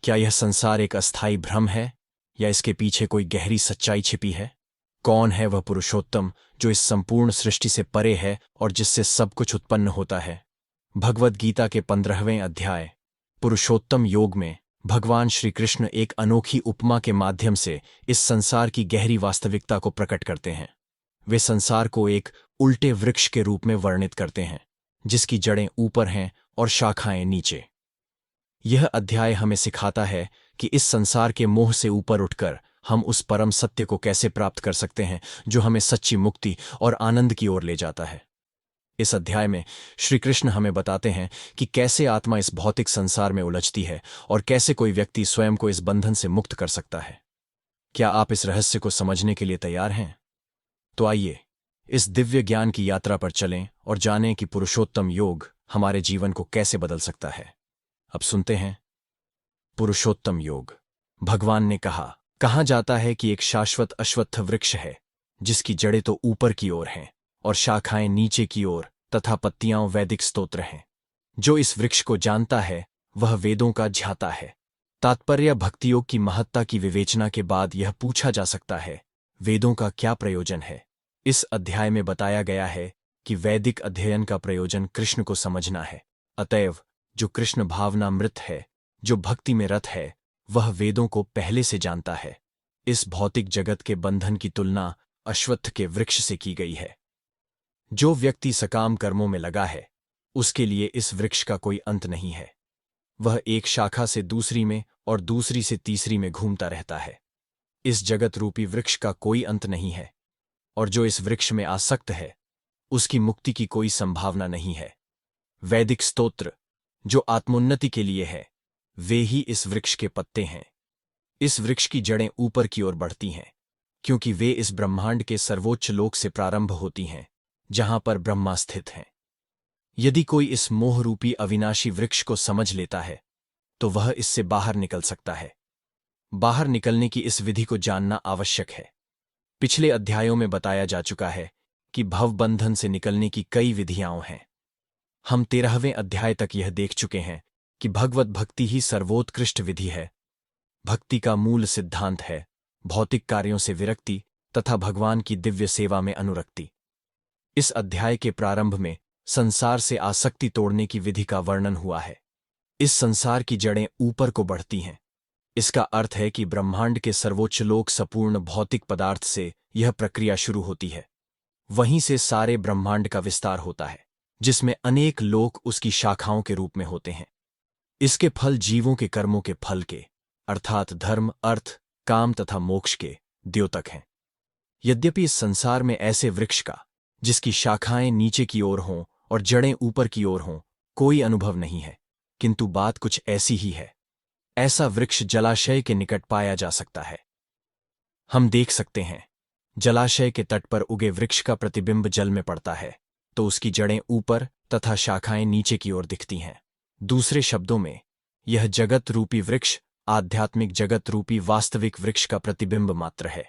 क्या यह संसार एक अस्थायी भ्रम है या इसके पीछे कोई गहरी सच्चाई छिपी है? कौन है वह पुरुषोत्तम जो इस संपूर्ण सृष्टि से परे है और जिससे सब कुछ उत्पन्न होता है? भगवद गीता के 15वें अध्याय पुरुषोत्तम योग में भगवान श्री कृष्ण एक अनोखी उपमा के माध्यम से इस संसार की गहरी वास्तविकता को प्रकट करते हैं। वे संसार को एक उल्टे वृक्ष के रूप में वर्णित करते हैं, जिसकी जड़ें ऊपर हैं और शाखाएं नीचे। यह अध्याय हमें सिखाता है कि इस संसार के मोह से ऊपर उठकर हम उस परम सत्य को कैसे प्राप्त कर सकते हैं जो हमें सच्ची मुक्ति और आनंद की ओर ले जाता है। इस अध्याय में श्री कृष्ण हमें बताते हैं कि कैसे आत्मा इस भौतिक संसार में उलझती है और कैसे कोई व्यक्ति स्वयं को इस बंधन से मुक्त कर सकता है। क्या आप इस रहस्य को समझने के लिए तैयार हैं? तो आइए इस दिव्य ज्ञान की यात्रा पर चलें और जानें कि पुरुषोत्तम योग हमारे जीवन को कैसे बदल सकता है। अब सुनते हैं पुरुषोत्तम योग। भगवान ने कहा जाता है कि एक शाश्वत अश्वत्थ वृक्ष है जिसकी जड़ें तो ऊपर की ओर हैं और शाखाएं नीचे की ओर तथा पत्तियां वैदिक स्तोत्र हैं। जो इस वृक्ष को जानता है वह वेदों का ज्ञाता है। तात्पर्य भक्तियोग की महत्ता की विवेचना के बाद यह पूछा जा सकता है, वेदों का क्या प्रयोजन है? इस अध्याय में बताया गया है कि वैदिक अध्ययन का प्रयोजन कृष्ण को समझना है। अतएव जो कृष्ण भावनामृत है, जो भक्ति में रत है, वह वेदों को पहले से जानता है। इस भौतिक जगत के बंधन की तुलना अश्वत्थ के वृक्ष से की गई है। जो व्यक्ति सकाम कर्मों में लगा है उसके लिए इस वृक्ष का कोई अंत नहीं है। वह एक शाखा से दूसरी में और दूसरी से तीसरी में घूमता रहता है। इस जगत रूपी वृक्ष का कोई अंत नहीं है और जो इस वृक्ष में आसक्त है उसकी मुक्ति की कोई संभावना नहीं है। वैदिक स्तोत्र जो आत्मोन्नति के लिए है वे ही इस वृक्ष के पत्ते हैं। इस वृक्ष की जड़ें ऊपर की ओर बढ़ती हैं क्योंकि वे इस ब्रह्मांड के सर्वोच्च लोक से प्रारंभ होती हैं जहां पर ब्रह्मा स्थित हैं। यदि कोई इस मोहरूपी अविनाशी वृक्ष को समझ लेता है तो वह इससे बाहर निकल सकता है। बाहर निकलने की इस विधि को जानना आवश्यक है। पिछले अध्यायों में बताया जा चुका है कि भवबंधन से निकलने की कई विधियां हैं। हम 13वें अध्याय तक यह देख चुके हैं कि भगवत भक्ति ही सर्वोत्कृष्ट विधि है। भक्ति का मूल सिद्धांत है भौतिक कार्यों से विरक्ति तथा भगवान की दिव्य सेवा में अनुरक्ति। इस अध्याय के प्रारंभ में संसार से आसक्ति तोड़ने की विधि का वर्णन हुआ है। इस संसार की जड़ें ऊपर को बढ़ती हैं। इसका अर्थ है कि ब्रह्मांड के सर्वोच्च लोक संपूर्ण भौतिक पदार्थ से यह प्रक्रिया शुरू होती है। वहीं से सारे ब्रह्मांड का विस्तार होता है जिसमें अनेक लोक उसकी शाखाओं के रूप में होते हैं। इसके फल जीवों के कर्मों के फल के अर्थात धर्म, अर्थ, काम तथा मोक्ष के द्योतक हैं। यद्यपि इस संसार में ऐसे वृक्ष का जिसकी शाखाएं नीचे की ओर हों और जड़ें ऊपर की ओर हों कोई अनुभव नहीं है, किंतु बात कुछ ऐसी ही है। ऐसा वृक्ष जलाशय के निकट पाया जा सकता है। हम देख सकते हैं जलाशय के तट पर उगे वृक्ष का प्रतिबिंब जल में पड़ता है तो उसकी जड़ें ऊपर तथा शाखाएं नीचे की ओर दिखती हैं। दूसरे शब्दों में यह जगत रूपी वृक्ष आध्यात्मिक जगत रूपी वास्तविक वृक्ष का प्रतिबिंब मात्र है।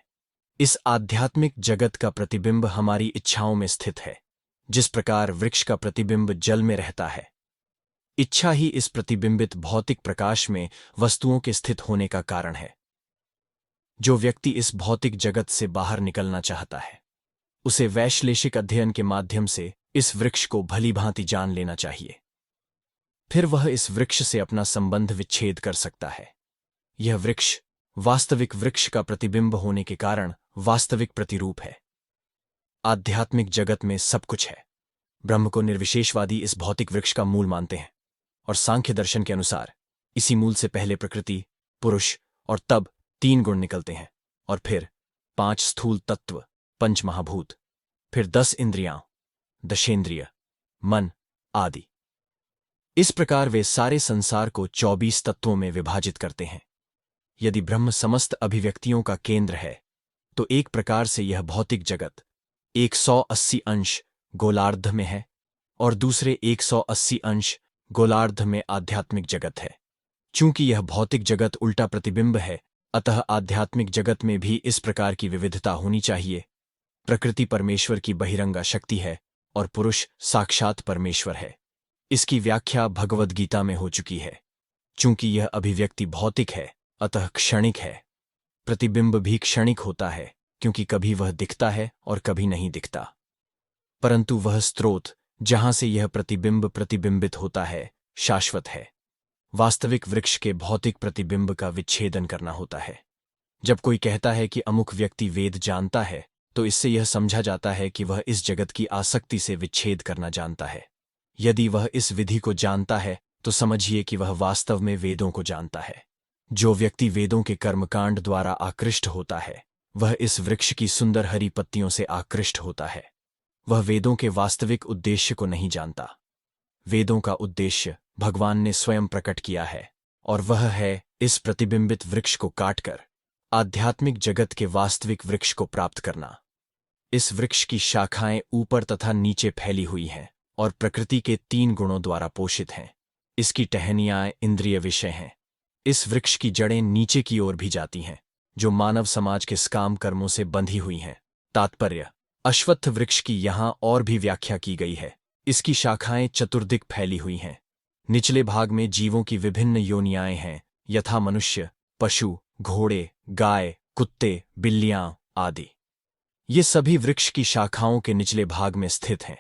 इस आध्यात्मिक जगत का प्रतिबिंब हमारी इच्छाओं में स्थित है। जिस प्रकार वृक्ष का प्रतिबिंब जल में रहता है, इच्छा ही इस प्रतिबिंबित भौतिक प्रकाश में वस्तुओं के स्थित होने का कारण है। जो व्यक्ति इस भौतिक जगत से बाहर निकलना चाहता है उसे वैश्लेषिक अध्ययन के माध्यम से इस वृक्ष को भली भांति जान लेना चाहिए। फिर वह इस वृक्ष से अपना संबंध विच्छेद कर सकता है। यह वृक्ष वास्तविक वृक्ष का प्रतिबिंब होने के कारण वास्तविक प्रतिरूप है। आध्यात्मिक जगत में सब कुछ है। ब्रह्म को निर्विशेषवादी इस भौतिक वृक्ष का मूल मानते हैं और सांख्य दर्शन के अनुसार इसी मूल से पहले प्रकृति, पुरुष और तब 3 गुण निकलते हैं और फिर 5 स्थूल तत्व, 5 महाभूत, फिर 10 इंद्रियां, दशेंद्रिय, मन आदि। इस प्रकार वे सारे संसार को 24 तत्वों में विभाजित करते हैं। यदि ब्रह्म समस्त अभिव्यक्तियों का केंद्र है तो एक प्रकार से यह भौतिक जगत 180 अंश गोलार्ध में है और दूसरे 180 अंश गोलार्ध में आध्यात्मिक जगत है। चूंकि यह भौतिक जगत उल्टा प्रतिबिंब है, अतः आध्यात्मिक जगत में भी इस प्रकार की विविधता होनी चाहिए। प्रकृति परमेश्वर की बहिरंगा शक्ति है और पुरुष साक्षात परमेश्वर है। इसकी व्याख्या भगवद गीता में हो चुकी है। चूंकि यह अभिव्यक्ति भौतिक है अतः क्षणिक है। प्रतिबिंब भी क्षणिक होता है क्योंकि कभी वह दिखता है और कभी नहीं दिखता, परंतु वह स्रोत जहां से यह प्रतिबिंब प्रतिबिंबित होता है शाश्वत है। वास्तविक वृक्ष के भौतिक प्रतिबिंब का विच्छेदन करना होता है। जब कोई कहता है कि अमुक व्यक्ति वेद जानता है तो इससे यह समझा जाता है कि वह इस जगत की आसक्ति से विच्छेद करना जानता है। यदि वह इस विधि को जानता है तो समझिए कि वह वास्तव में वेदों को जानता है। जो व्यक्ति वेदों के कर्मकांड द्वारा आकृष्ट होता है वह इस वृक्ष की सुंदर हरी पत्तियों से आकृष्ट होता है। वह वेदों के वास्तविक उद्देश्य को नहीं जानता। वेदों का उद्देश्य भगवान ने स्वयं प्रकट किया है और वह है इस प्रतिबिंबित वृक्ष को काटकर आध्यात्मिक जगत के वास्तविक वृक्ष को प्राप्त करना। इस वृक्ष की शाखाएं ऊपर तथा नीचे फैली हुई हैं और प्रकृति के 3 गुणों द्वारा पोषित हैं। इसकी टहनियां इंद्रिय विषय हैं। इस वृक्ष की जड़ें नीचे की ओर भी जाती हैं जो मानव समाज के काम कर्मों से बंधी हुई हैं। तात्पर्य, अश्वत्थ वृक्ष की यहां और भी व्याख्या की गई है। इसकी शाखाएं चतुर्दिक फैली हुई हैं। निचले भाग में जीवों की विभिन्न योनियाएं हैं यथा मनुष्य, पशु, घोड़े, गाय, कुत्ते, बिल्लियां आदि। ये सभी वृक्ष की शाखाओं के निचले भाग में स्थित हैं।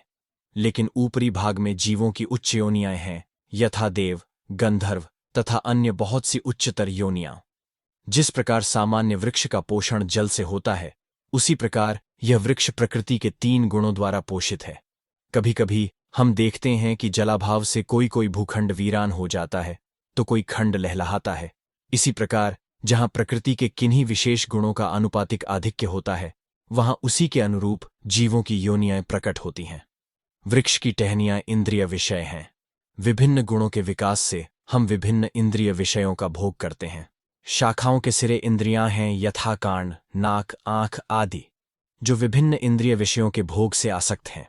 लेकिन ऊपरी भाग में जीवों की उच्च योनियाएं हैं यथा देव, गंधर्व तथा अन्य बहुत सी उच्चतर योनियां। जिस प्रकार सामान्य वृक्ष का पोषण जल से होता है उसी प्रकार यह वृक्ष प्रकृति के 3 गुणों द्वारा पोषित है। कभी कभी हम देखते हैं कि जलाभाव से कोई कोई भूखंड वीरान हो जाता है तो कोई खंड लहलहाता है। इसी प्रकार जहां प्रकृति के किन्हीं विशेष गुणों का आनुपातिक आधिक्य होता है वहां उसी के अनुरूप जीवों की योनियां प्रकट होती हैं। वृक्ष की टहनियां इंद्रिय विषय हैं। विभिन्न गुणों के विकास से हम विभिन्न इंद्रिय विषयों का भोग करते हैं। शाखाओं के सिरे इंद्रियां हैं यथा कान, नाक, आंख आदि जो विभिन्न इंद्रिय विषयों के भोग से आसक्त हैं।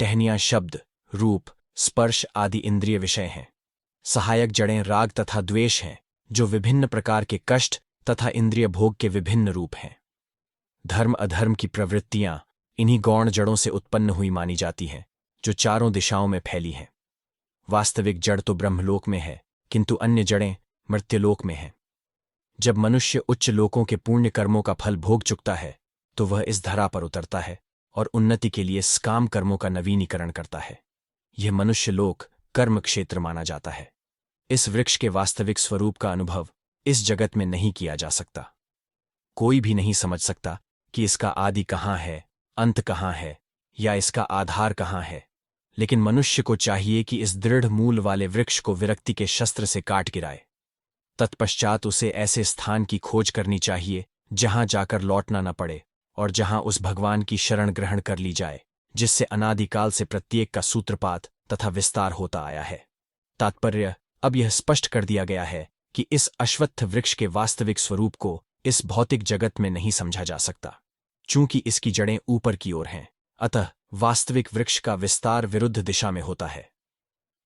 टहनियां शब्द, रूप, स्पर्श आदि इंद्रिय विषय हैं। सहायक जड़ें राग तथा द्वेष हैं जो विभिन्न प्रकार के कष्ट तथा इंद्रिय भोग के विभिन्न रूप हैं। धर्म अधर्म की प्रवृत्तियां इन्हीं गौण जड़ों से उत्पन्न हुई मानी जाती हैं जो चारों दिशाओं में फैली हैं। वास्तविक जड़ तो ब्रह्मलोक में है किंतु अन्य जड़ें मर्त्यलोक में हैं। जब मनुष्य उच्च लोकों के पुण्य कर्मों का फल भोग चुकता है तो वह इस धरा पर उतरता है और उन्नति के लिए काम कर्मों का नवीनीकरण करता है। यह मनुष्य लोक कर्म क्षेत्र माना जाता है। इस वृक्ष के वास्तविक स्वरूप का अनुभव इस जगत में नहीं किया जा सकता। कोई भी नहीं समझ सकता कि इसका आदि कहाँ है, अंत कहाँ है या इसका आधार कहाँ है। लेकिन मनुष्य को चाहिए कि इस दृढ़ मूल वाले वृक्ष को विरक्ति के शस्त्र से काट गिराए। तत्पश्चात उसे ऐसे स्थान की खोज करनी चाहिए जहां जाकर लौटना न पड़े और जहां उस भगवान की शरण ग्रहण कर ली जाए जिससे अनादिकाल से प्रत्येक का सूत्रपात तथा विस्तार होता आया है। तात्पर्य, अब यह स्पष्ट कर दिया गया है कि इस अश्वत्थ वृक्ष के वास्तविक स्वरूप को इस भौतिक जगत में नहीं समझा जा सकता। चूंकि इसकी जड़ें ऊपर की ओर हैं अतः वास्तविक वृक्ष का विस्तार विरुद्ध दिशा में होता है।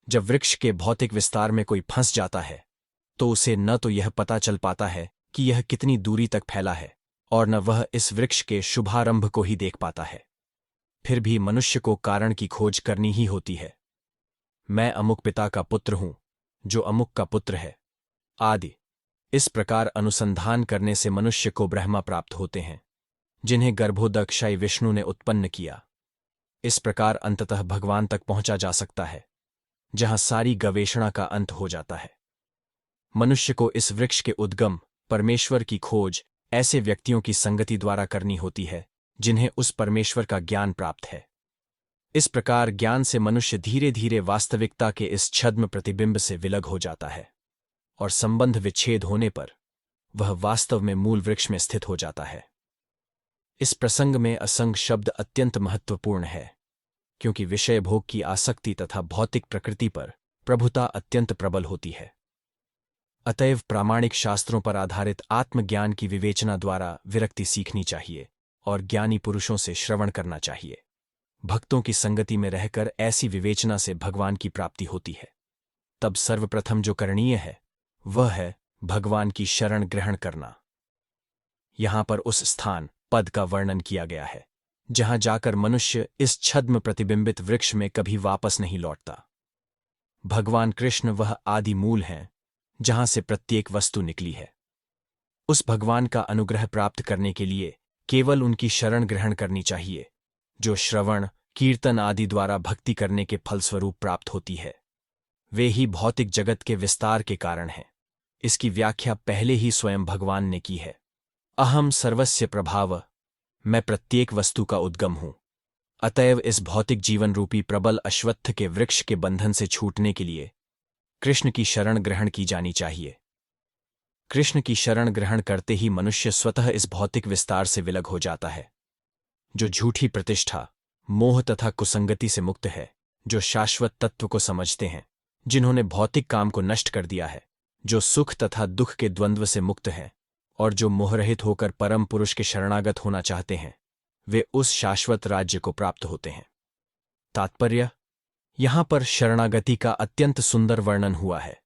जब वृक्ष के भौतिक विस्तार में कोई फंस जाता है तो उसे न तो यह पता चल पाता है कि यह कितनी दूरी तक फैला है और न वह इस वृक्ष के शुभारंभ को ही देख पाता है। फिर भी मनुष्य को कारण की खोज करनी ही होती है। मैं अमुक पिता का पुत्र हूं जो अमुक का पुत्र है आदि। इस प्रकार अनुसंधान करने से मनुष्य को ब्रह्मा प्राप्त होते हैं जिन्हें गर्भोदक्षाई विष्णु ने उत्पन्न किया। इस प्रकार अंततः भगवान तक पहुंचा जा सकता है जहां सारी गवेषणा का अंत हो जाता है। मनुष्य को इस वृक्ष के उद्गम परमेश्वर की खोज ऐसे व्यक्तियों की संगति द्वारा करनी होती है जिन्हें उस परमेश्वर का ज्ञान प्राप्त है। इस प्रकार ज्ञान से मनुष्य धीरे धीरे वास्तविकता के इस छद्म प्रतिबिंब से विलग हो जाता है और संबंध विच्छेद होने पर वह वास्तव में मूल वृक्ष में स्थित हो जाता है। इस प्रसंग में असंग शब्द अत्यंत महत्वपूर्ण है क्योंकि विषय भोग की आसक्ति तथा भौतिक प्रकृति पर प्रभुता अत्यंत प्रबल होती है। अतएव प्रामाणिक शास्त्रों पर आधारित आत्मज्ञान की विवेचना द्वारा विरक्ति सीखनी चाहिए और ज्ञानी पुरुषों से श्रवण करना चाहिए। भक्तों की संगति में रहकर ऐसी विवेचना से भगवान की प्राप्ति होती है। तब सर्वप्रथम जो करणीय है वह है भगवान की शरण ग्रहण करना। यहां पर उस स्थान पद का वर्णन किया गया है जहां जाकर मनुष्य इस छद्म प्रतिबिंबित वृक्ष में कभी वापस नहीं लौटता। भगवान कृष्ण वह आदि मूल हैं जहां से प्रत्येक वस्तु निकली है। उस भगवान का अनुग्रह प्राप्त करने के लिए केवल उनकी शरण ग्रहण करनी चाहिए, जो श्रवण, कीर्तन आदि द्वारा भक्ति करने के फलस्वरूप प्राप्त होती है। वे ही भौतिक जगत के विस्तार के कारण हैं। इसकी व्याख्या पहले ही स्वयं भगवान ने की है। अहम सर्वस्य प्रभाव, मैं प्रत्येक वस्तु का उद्गम हूं। अतएव इस भौतिक जीवन रूपी प्रबल अश्वत्थ के वृक्ष के बंधन से छूटने के लिए कृष्ण की शरण ग्रहण की जानी चाहिए। कृष्ण की शरण ग्रहण करते ही मनुष्य स्वतः इस भौतिक विस्तार से विलग हो जाता है। जो झूठी प्रतिष्ठा, मोह तथा कुसंगति से मुक्त है, जो शाश्वत तत्व को समझते हैं, जिन्होंने भौतिक काम को नष्ट कर दिया है, जो सुख तथा दुख के द्वंद्व से मुक्त हैं और जो मोहरहित होकर परम पुरुष के शरणागत होना चाहते हैं, वे उस शाश्वत राज्य को प्राप्त होते हैं। तात्पर्य, यहां पर शरणागति का अत्यंत सुंदर वर्णन हुआ है।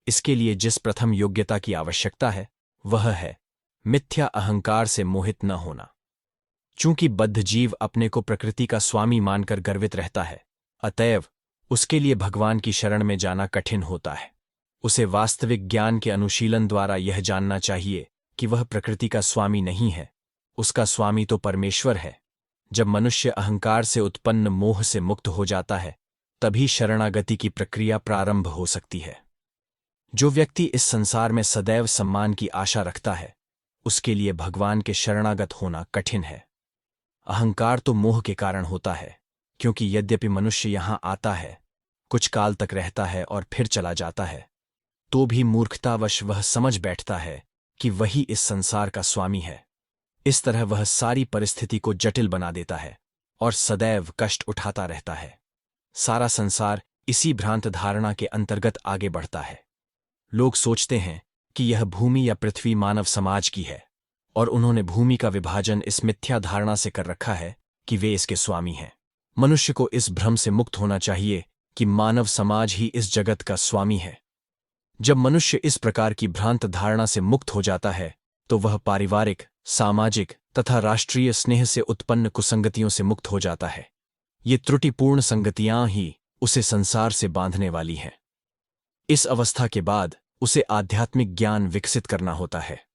इसके लिए जिस प्रथम योग्यता की आवश्यकता है वह है मिथ्या अहंकार से मोहित न होना। चूंकि बद्ध जीव अपने को प्रकृति का स्वामी मानकर गर्वित रहता है, अतएव उसके लिए भगवान की शरण में जाना कठिन होता है। उसे वास्तविक ज्ञान के अनुशीलन द्वारा यह जानना चाहिए कि वह प्रकृति का स्वामी नहीं है, उसका स्वामी तो परमेश्वर है। जब मनुष्य अहंकार से उत्पन्न मोह से मुक्त हो जाता है, तभी शरणागति की प्रक्रिया प्रारंभ हो सकती है। जो व्यक्ति इस संसार में सदैव सम्मान की आशा रखता है, उसके लिए भगवान के शरणागत होना कठिन है। अहंकार तो मोह के कारण होता है, क्योंकि यद्यपि मनुष्य यहां आता है, कुछ काल तक रहता है और फिर चला जाता है, तो भी मूर्खतावश वह समझ बैठता है कि वही इस संसार का स्वामी है। इस तरह वह सारी परिस्थिति को जटिल बना देता है और सदैव कष्ट उठाता रहता है। सारा संसार इसी भ्रांत धारणा के अंतर्गत आगे बढ़ता है। लोग सोचते हैं कि यह भूमि या पृथ्वी मानव समाज की है, और उन्होंने भूमि का विभाजन इस मिथ्या धारणा से कर रखा है कि वे इसके स्वामी हैं। मनुष्य को इस भ्रम से मुक्त होना चाहिए कि मानव समाज ही इस जगत का स्वामी है। जब मनुष्य इस प्रकार की भ्रांत धारणा से मुक्त हो जाता है, तो वह पारिवारिक, सामाजिक तथा राष्ट्रीय स्नेह से उत्पन्न कुसंगतियों से मुक्त हो जाता है। ये त्रुटिपूर्ण संगतियां ही उसे संसार से बांधने वाली हैं। इस अवस्था के बाद उसे आध्यात्मिक ज्ञान विकसित करना होता है।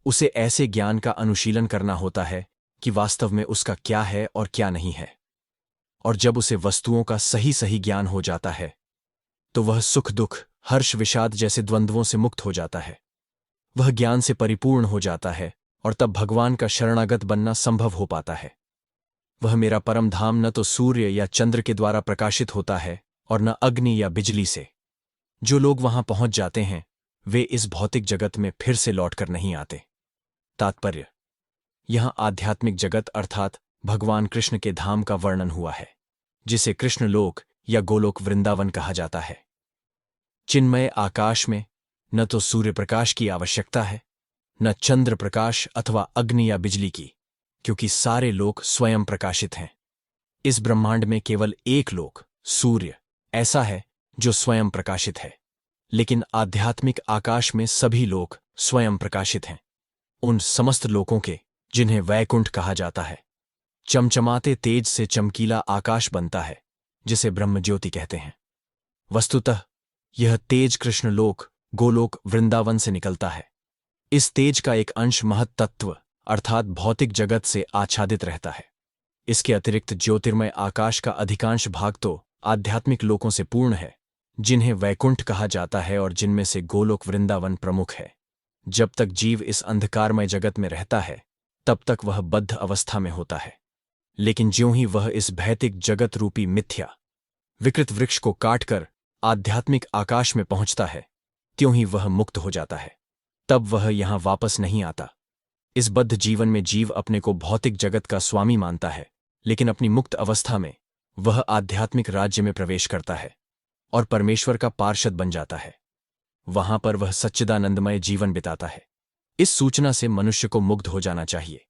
उसे ऐसे ज्ञान का अनुशीलन करना होता है कि वास्तव में उसका क्या है और क्या नहीं है। और जब उसे वस्तुओं का सही सही ज्ञान हो जाता है, तो वह सुख दुख, हर्ष विषाद जैसे द्वंद्वों से मुक्त हो जाता है। वह ज्ञान से परिपूर्ण हो जाता है और तब भगवान का शरणागत बनना संभव हो पाता है। वह मेरा परम धाम न तो सूर्य या चंद्र के द्वारा प्रकाशित होता है और न अग्नि या बिजली से। जो लोग वहां पहुंच जाते हैं, वे इस भौतिक जगत में फिर से लौटकर नहीं आते। तात्पर्य, यहां आध्यात्मिक जगत अर्थात भगवान कृष्ण के धाम का वर्णन हुआ है, जिसे कृष्ण लोक या गोलोक वृंदावन कहा जाता है। चिन्मय आकाश में न तो सूर्य प्रकाश की आवश्यकता है, न चंद्र प्रकाश अथवा अग्नि या बिजली की, क्योंकि सारे लोक स्वयं प्रकाशित हैं। इस ब्रह्मांड में केवल एक लोक, सूर्य, ऐसा है जो स्वयं प्रकाशित है, लेकिन आध्यात्मिक आकाश में सभी लोक स्वयं प्रकाशित हैं। उन समस्त लोकों के, जिन्हें वैकुंठ कहा जाता है। चमचमाते तेज से चमकीला आकाश बनता है, जिसे ब्रह्मज्योति कहते हैं। वस्तुतः यह तेज कृष्णलोक, गोलोक वृंदावन से निकलता है। इस तेज का एक अंश महत् तत्व अर्थात भौतिक जगत से आच्छादित रहता है। इसके अतिरिक्त ज्योतिर्मय आकाश का अधिकांश भाग तो आध्यात्मिक लोकों से पूर्ण है, जिन्हें वैकुंठ कहा जाता है और जिनमें से गोलोक वृंदावन प्रमुख है। जब तक जीव इस अंधकारमय जगत में रहता है, तब तक वह बद्ध अवस्था में होता है। लेकिन ज्यों ही वह इस भौतिक जगत रूपी मिथ्या विकृत वृक्ष को काटकर आध्यात्मिक आकाश में पहुंचता है, त्यों ही वह मुक्त हो जाता है। तब वह यहां वापस नहीं आता। इस बद्ध जीवन में जीव अपने को भौतिक जगत का स्वामी मानता है, लेकिन अपनी मुक्त अवस्था में वह आध्यात्मिक राज्य में प्रवेश करता है और परमेश्वर का पार्षद बन जाता है। वहां पर वह सच्चिदानंदमय जीवन बिताता है। इस सूचना से मनुष्य को मुग्ध हो जाना चाहिए।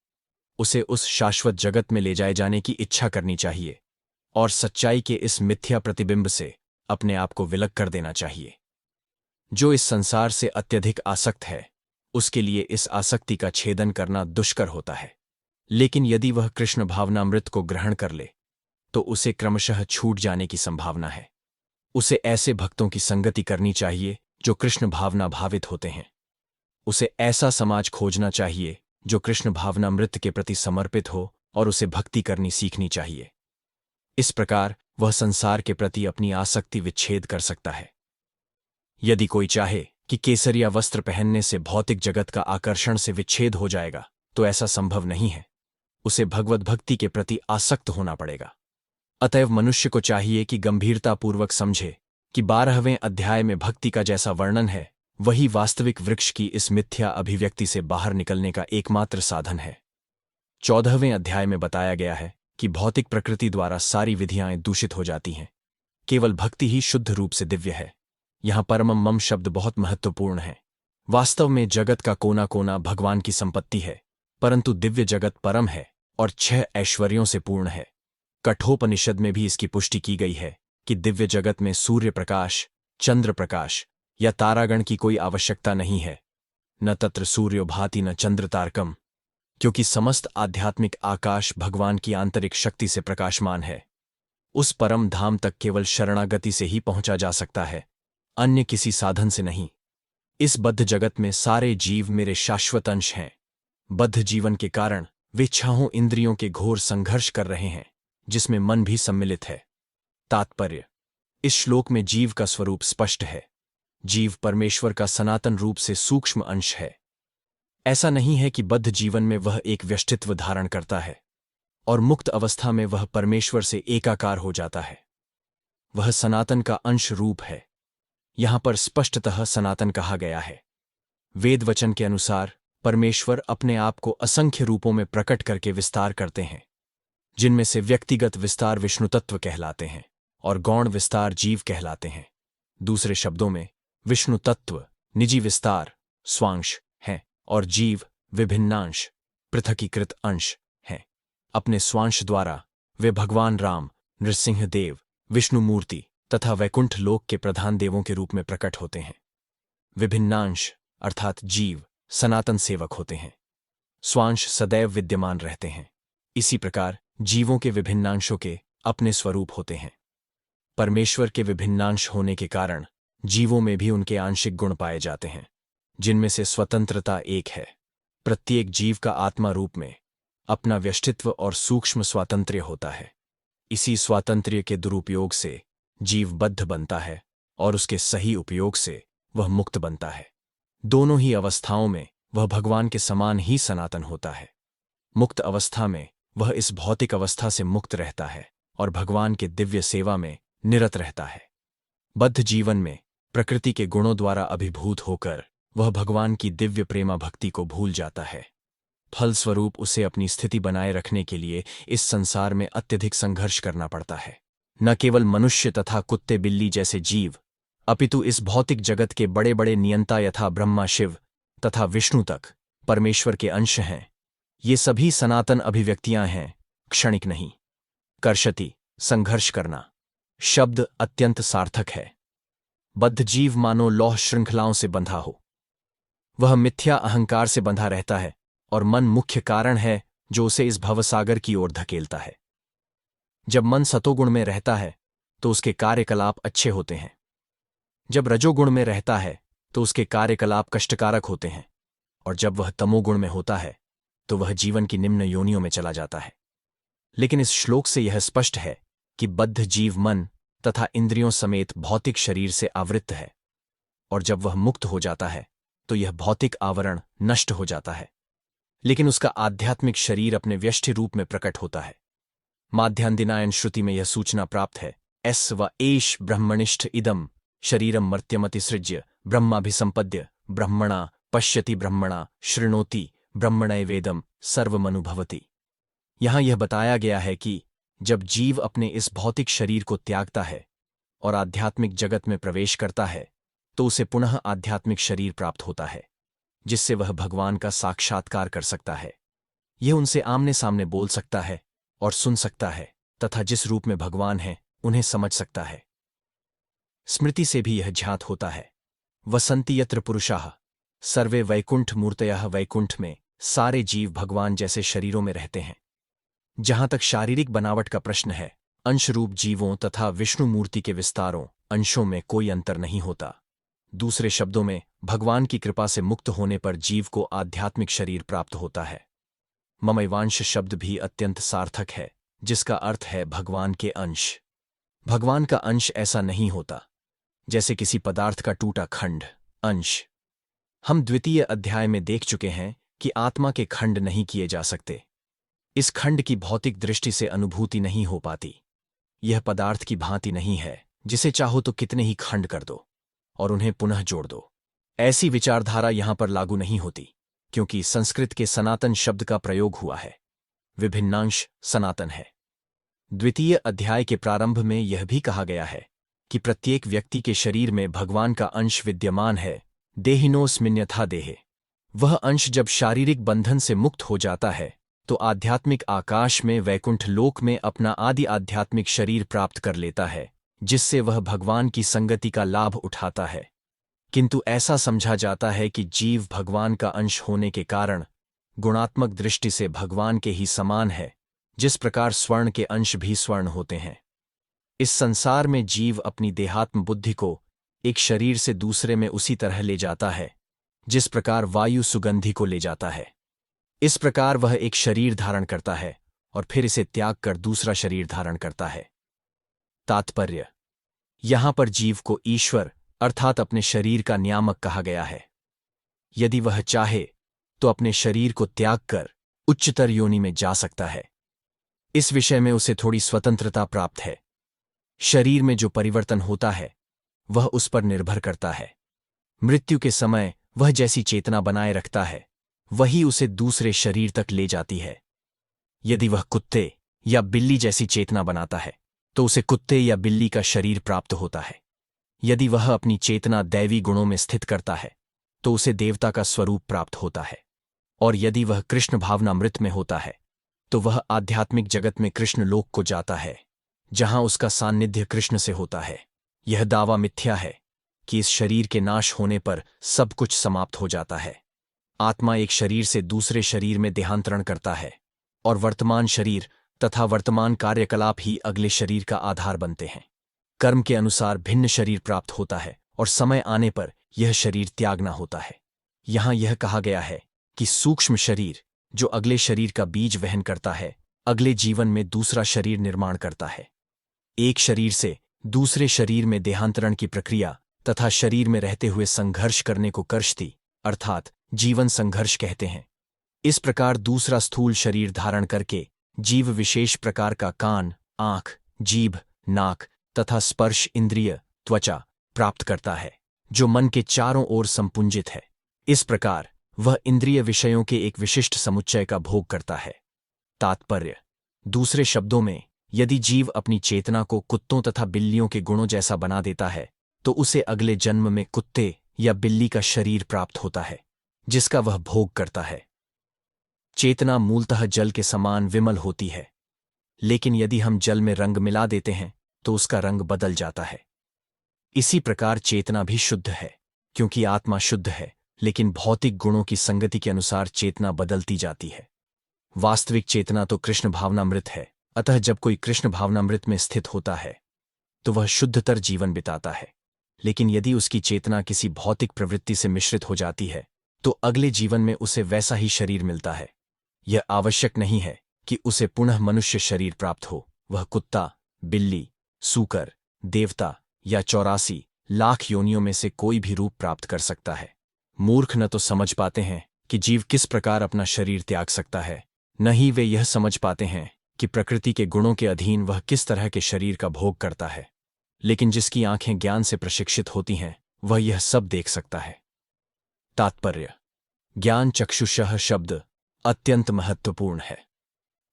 उसे उस शाश्वत जगत में ले जाए जाने की इच्छा करनी चाहिए और सच्चाई के इस मिथ्या प्रतिबिंब से अपने आप को विलग कर देना चाहिए। जो इस संसार से अत्यधिक आसक्त है, उसके लिए इस आसक्ति का छेदन करना दुष्कर होता है। लेकिन यदि वह कृष्ण भावनामृत को ग्रहण कर ले, तो उसे क्रमशः छूट जाने की संभावना है। उसे ऐसे भक्तों की संगति करनी चाहिए जो कृष्ण भावना भावित होते हैं। उसे ऐसा समाज खोजना चाहिए जो कृष्ण भावनामृत के प्रति समर्पित हो और उसे भक्ति करनी सीखनी चाहिए। इस प्रकार वह संसार के प्रति अपनी आसक्ति विच्छेद कर सकता है। यदि कोई चाहे कि केसरिया वस्त्र पहनने से भौतिक जगत का आकर्षण से विच्छेद हो जाएगा, तो ऐसा संभव नहीं है। उसे भगवत भक्ति के प्रति आसक्त होना पड़ेगा। अतएव मनुष्य को चाहिए कि गंभीरतापूर्वक समझे कि 12वें अध्याय में भक्ति का जैसा वर्णन है, वही वास्तविक वृक्ष की इस मिथ्या अभिव्यक्ति से बाहर निकलने का एकमात्र साधन है। 14वें अध्याय में बताया गया है कि भौतिक प्रकृति द्वारा सारी विधियां दूषित हो जाती हैं। केवल भक्ति ही शुद्ध रूप से दिव्य है। यहां परमम मम शब्द बहुत महत्वपूर्ण है। वास्तव में जगत का कोना कोना भगवान की संपत्ति है, परंतु दिव्य जगत परम है और 6 ऐश्वर्यों से पूर्ण है। कठोपनिषद में भी इसकी पुष्टि की गई है कि दिव्य जगत में सूर्य प्रकाश, चंद्र प्रकाश या तारागण की कोई आवश्यकता नहीं है। न तत्र सूर्यो भाति न चंद्र तारकम, क्योंकि समस्त आध्यात्मिक आकाश भगवान की आंतरिक शक्ति से प्रकाशमान है। उस परम धाम तक केवल शरणागति से ही पहुंचा जा सकता है, अन्य किसी साधन से नहीं। इस बद्ध जगत में सारे जीव मेरे शाश्वत अंश हैं। बद्ध जीवन के कारण वे 6 इंद्रियों के घोर संघर्ष कर रहे हैं, जिसमें मन भी सम्मिलित है। तात्पर्य: इस श्लोक में जीव का स्वरूप स्पष्ट है। जीव परमेश्वर का सनातन रूप से सूक्ष्म अंश है। ऐसा नहीं है कि बद्ध जीवन में वह एक व्यष्टित्व धारण करता है और मुक्त अवस्था में वह परमेश्वर से एकाकार हो जाता है। वह सनातन का अंश रूप है। यहां पर स्पष्टतः सनातन कहा गया है। वेद वचन के अनुसार परमेश्वर अपने आप को असंख्य रूपों में प्रकट करके विस्तार करते हैं, जिनमें से व्यक्तिगत विस्तार विष्णु तत्व कहलाते हैं और गौण विस्तार जीव कहलाते हैं। दूसरे शब्दों में विष्णु तत्व निजी विस्तार स्वांश हैं और जीव विभिन्नांश पृथकीकृत अंश हैं। अपने स्वांश द्वारा वे भगवान राम, नृसिंह देव, विष्णु मूर्ति तथा वैकुंठ लोक के प्रधान देवों के रूप में प्रकट होते हैं। विभिन्नांश अर्थात जीव सनातन सेवक होते हैं। स्वांश सदैव विद्यमान रहते हैं। इसी प्रकार जीवों के विभिन्नांशों के अपने स्वरूप होते हैं। परमेश्वर के विभिन्नांश होने के कारण जीवों में भी उनके आंशिक गुण पाए जाते हैं, जिनमें से स्वतंत्रता एक है। प्रत्येक जीव का आत्मा रूप में अपना व्यष्टित्व और सूक्ष्म स्वातंत्र्य होता है। इसी स्वातंत्र्य के दुरुपयोग से जीव बद्ध बनता है और उसके सही उपयोग से वह मुक्त बनता है। दोनों ही अवस्थाओं में वह भगवान के समान ही सनातन होता है। मुक्त अवस्था में वह इस भौतिक अवस्था से मुक्त रहता है और भगवान के दिव्य सेवा में निरत रहता है। बद्ध जीवन में प्रकृति के गुणों द्वारा अभिभूत होकर वह भगवान की दिव्य प्रेमा भक्ति को भूल जाता है। फलस्वरूप उसे अपनी स्थिति बनाए रखने के लिए इस संसार में अत्यधिक संघर्ष करना पड़ता है। न केवल मनुष्य तथा कुत्ते बिल्ली जैसे जीव, अपितु इस भौतिक जगत के बड़े बड़े नियंता यथा ब्रह्मा, शिव तथा विष्णु तक परमेश्वर के अंश हैं। ये सभी सनातन अभिव्यक्तियां हैं, क्षणिक नहीं। कर्षति संघर्ष करना शब्द अत्यंत सार्थक है। बद्ध जीव मानो लौह श्रृंखलाओं से बंधा हो। वह मिथ्या अहंकार से बंधा रहता है और मन मुख्य कारण है जो उसे इस भवसागर की ओर धकेलता है। जब मन सतोगुण में रहता है तो उसके कार्यकलाप अच्छे होते हैं। जब रजोगुण में रहता है तो उसके कार्यकलाप कष्टकारक होते हैं, और जब वह तमोगुण में होता है तो वह जीवन की निम्न योनियों में चला जाता है। लेकिन इस श्लोक से यह स्पष्ट है कि बद्ध जीव मन तथा इंद्रियों समेत भौतिक शरीर से आवृत्त है, और जब वह मुक्त हो जाता है तो यह भौतिक आवरण नष्ट हो जाता है, लेकिन उसका आध्यात्मिक शरीर अपने व्यष्टि रूप में प्रकट होता है। माध्यान्दिनायन श्रुति में यह सूचना प्राप्त है, एस व एष ब्रह्मनिष्ठ इदम शरीरम मर्त्यमतिसृज्य ब्रह्माभिसंपद्य ब्रह्मणा पश्यति ब्रह्मणा शृणोति ब्रह्मणैवेदम सर्वमनुभवति। यहां यह बताया गया है कि जब जीव अपने इस भौतिक शरीर को त्यागता है और आध्यात्मिक जगत में प्रवेश करता है तो उसे पुनः आध्यात्मिक शरीर प्राप्त होता है, जिससे वह भगवान का साक्षात्कार कर सकता है। यह उनसे आमने सामने बोल सकता है और सुन सकता है तथा जिस रूप में भगवान है उन्हें समझ सकता है। स्मृति से भी यह ज्ञात होता है, वसन्ति यत्र पुरुषाः सर्वे वैकुंठ मूर्तयः। वैकुंठ में सारे जीव भगवान जैसे शरीरों में रहते हैं। जहां तक शारीरिक बनावट का प्रश्न है, अंशरूप जीवों तथा विष्णु मूर्ति के विस्तारों अंशों में कोई अंतर नहीं होता। दूसरे शब्दों में, भगवान की कृपा से मुक्त होने पर जीव को आध्यात्मिक शरीर प्राप्त होता है। ममैवांश शब्द भी अत्यंत सार्थक है, जिसका अर्थ है भगवान के अंश। भगवान का अंश ऐसा नहीं होता जैसे किसी पदार्थ का टूटा खंड, अंश। हम द्वितीय अध्याय में देख चुके हैं कि आत्मा के खंड नहीं किए जा सकते। इस खंड की भौतिक दृष्टि से अनुभूति नहीं हो पाती। यह पदार्थ की भांति नहीं है जिसे चाहो तो कितने ही खंड कर दो और उन्हें पुनः जोड़ दो। ऐसी विचारधारा यहां पर लागू नहीं होती, क्योंकि संस्कृत के सनातन शब्द का प्रयोग हुआ है। विभिन्नांश सनातन है। द्वितीय अध्याय के प्रारंभ में यह भी कहा गया है कि प्रत्येक व्यक्ति के शरीर में भगवान का अंश विद्यमान है, देहिनोऽस्मिन्यथा देहे। वह अंश जब शारीरिक बंधन से मुक्त हो जाता है तो आध्यात्मिक आकाश में वैकुंठ लोक में अपना आदि आध्यात्मिक शरीर प्राप्त कर लेता है, जिससे वह भगवान की संगति का लाभ उठाता है। किंतु ऐसा समझा जाता है कि जीव भगवान का अंश होने के कारण गुणात्मक दृष्टि से भगवान के ही समान है, जिस प्रकार स्वर्ण के अंश भी स्वर्ण होते हैं। इस संसार में जीव अपनी देहात्म बुद्धि को एक शरीर से दूसरे में उसी तरह ले जाता है जिस प्रकार वायु सुगंधि को ले जाता है। इस प्रकार वह एक शरीर धारण करता है और फिर इसे त्याग कर दूसरा शरीर धारण करता है। तात्पर्य: यहां पर जीव को ईश्वर अर्थात अपने शरीर का नियामक कहा गया है। यदि वह चाहे तो अपने शरीर को त्याग कर उच्चतर योनि में जा सकता है। इस विषय में उसे थोड़ी स्वतंत्रता प्राप्त है। शरीर में जो परिवर्तन होता है वह उस पर निर्भर करता है। मृत्यु के समय वह जैसी चेतना बनाए रखता है वही उसे दूसरे शरीर तक ले जाती है। यदि वह कुत्ते या बिल्ली जैसी चेतना बनाता है तो उसे कुत्ते या बिल्ली का शरीर प्राप्त होता है। यदि वह अपनी चेतना दैवी गुणों में स्थित करता है तो उसे देवता का स्वरूप प्राप्त होता है। और यदि वह कृष्ण भावनामृत में होता है तो वह आध्यात्मिक जगत में कृष्ण लोक को जाता है, जहां उसका सान्निध्य कृष्ण से होता है। यह दावा मिथ्या है कि इस शरीर के नाश होने पर सब कुछ समाप्त हो जाता है। आत्मा एक शरीर से दूसरे शरीर में देहांतरण करता है और वर्तमान शरीर तथा वर्तमान कार्यकलाप ही अगले शरीर का आधार बनते हैं। कर्म के अनुसार भिन्न शरीर प्राप्त होता है और समय आने पर यह शरीर त्यागना होता है। यहां यह कहा गया है कि सूक्ष्म शरीर जो अगले शरीर का बीज वहन करता है, अगले जीवन में दूसरा शरीर निर्माण करता है। एक शरीर से दूसरे शरीर में देहांतरण की प्रक्रिया तथा शरीर में रहते हुए संघर्ष करने को कर्षति अर्थात जीवन संघर्ष कहते हैं। इस प्रकार दूसरा स्थूल शरीर धारण करके जीव विशेष प्रकार का कान, आंख, जीभ, नाक तथा स्पर्श इंद्रिय, त्वचा प्राप्त करता है, जो मन के चारों ओर संपुंजित है। इस प्रकार वह इंद्रिय विषयों के एक विशिष्ट समुच्चय का भोग करता है। तात्पर्य: दूसरे शब्दों में, यदि जीव अपनी चेतना को कुत्तों तथा बिल्लियों के गुणों जैसा बना देता है तो उसे अगले जन्म में कुत्ते या बिल्ली का शरीर प्राप्त होता है, जिसका वह भोग करता है। चेतना मूलतः जल के समान विमल होती है, लेकिन यदि हम जल में रंग मिला देते हैं तो उसका रंग बदल जाता है। इसी प्रकार चेतना भी शुद्ध है, क्योंकि आत्मा शुद्ध है, लेकिन भौतिक गुणों की संगति के अनुसार चेतना बदलती जाती है। वास्तविक चेतना तो कृष्ण भावनामृत है, अतः जब कोई कृष्ण भावनामृत में स्थित होता है तो वह शुद्धतर जीवन बिताता है। लेकिन यदि उसकी चेतना किसी भौतिक प्रवृत्ति से मिश्रित हो जाती है तो अगले जीवन में उसे वैसा ही शरीर मिलता है। यह आवश्यक नहीं है कि उसे पुनः मनुष्य शरीर प्राप्त हो। वह कुत्ता, बिल्ली, सूकर, देवता या 84 लाख योनियों में से कोई भी रूप प्राप्त कर सकता है। मूर्ख न तो समझ पाते हैं कि जीव किस प्रकार अपना शरीर त्याग सकता है, न ही वे यह समझ पाते हैं कि प्रकृति के गुणों के अधीन वह किस तरह के शरीर का भोग करता है। लेकिन जिसकी आंखें ज्ञान से प्रशिक्षित होती हैं वह यह सब देख सकता है। तात्पर्य: ज्ञान चक्षुषः शब्द अत्यंत महत्वपूर्ण है।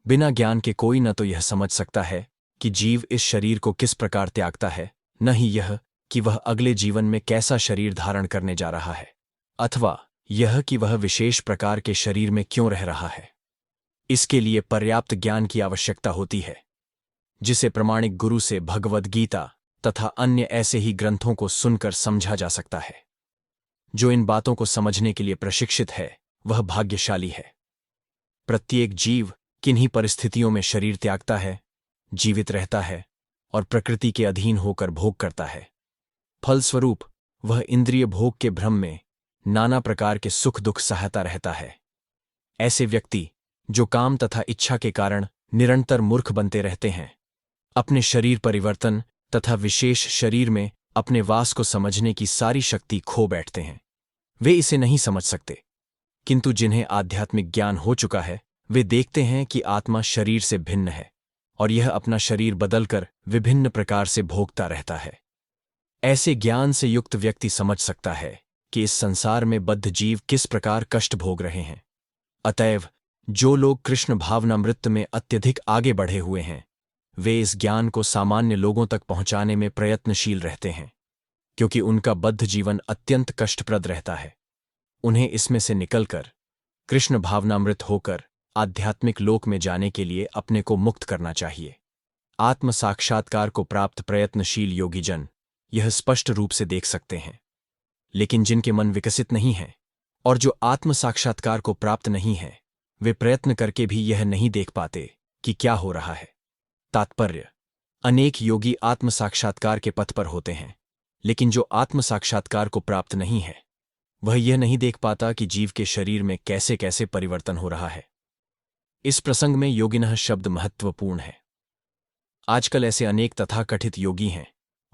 बिना ज्ञान के कोई न तो यह समझ सकता है कि जीव इस शरीर को किस प्रकार त्यागता है, न ही यह कि वह अगले जीवन में कैसा शरीर धारण करने जा रहा है, अथवा यह कि वह विशेष प्रकार के शरीर में क्यों रह रहा है। इसके लिए पर्याप्त ज्ञान की आवश्यकता होती है, जिसे प्रमाणिक गुरु से भगवद गीता तथा अन्य ऐसे ही ग्रंथों को सुनकर समझा जा सकता है। जो इन बातों को समझने के लिए प्रशिक्षित है वह भाग्यशाली है। प्रत्येक जीव किन्हीं परिस्थितियों में शरीर त्यागता है, जीवित रहता है और प्रकृति के अधीन होकर भोग करता है। फलस्वरूप वह इंद्रिय भोग के भ्रम में नाना प्रकार के सुख दुख सहता रहता है। ऐसे व्यक्ति जो काम तथा इच्छा के कारण निरंतर मूर्ख बनते रहते हैं, अपने शरीर परिवर्तन तथा विशेष शरीर में अपने वास को समझने की सारी शक्ति खो बैठते हैं। वे इसे नहीं समझ सकते, किंतु जिन्हें आध्यात्मिक ज्ञान हो चुका है वे देखते हैं कि आत्मा शरीर से भिन्न है और यह अपना शरीर बदलकर विभिन्न प्रकार से भोगता रहता है। ऐसे ज्ञान से युक्त व्यक्ति समझ सकता है कि इस संसार में बद्ध जीव किस प्रकार कष्ट भोग रहे हैं। अतएव जो लोग कृष्ण भावनामृत में अत्यधिक आगे बढ़े हुए हैं, वे इस ज्ञान को सामान्य लोगों तक पहुंचाने में प्रयत्नशील रहते हैं, क्योंकि उनका बद्ध जीवन अत्यंत कष्टप्रद रहता है। उन्हें इसमें से निकलकर कृष्ण भावनामृत होकर आध्यात्मिक लोक में जाने के लिए अपने को मुक्त करना चाहिए। आत्म साक्षात्कार को प्राप्त प्रयत्नशील योगीजन यह स्पष्ट रूप से देख सकते हैं, लेकिन जिनके मन विकसित नहीं है और जो आत्म साक्षात्कार को प्राप्त नहीं है, वे प्रयत्न करके भी यह नहीं देख पाते कि क्या हो रहा है। तात्पर्य: अनेक योगी आत्म साक्षात्कार के पथ पर होते हैं, लेकिन जो आत्म साक्षात्कार को प्राप्त नहीं है वह यह नहीं देख पाता कि जीव के शरीर में कैसे कैसे परिवर्तन हो रहा है। इस प्रसंग में योगिनः शब्द महत्वपूर्ण है। आजकल ऐसे अनेक तथाकथित योगी हैं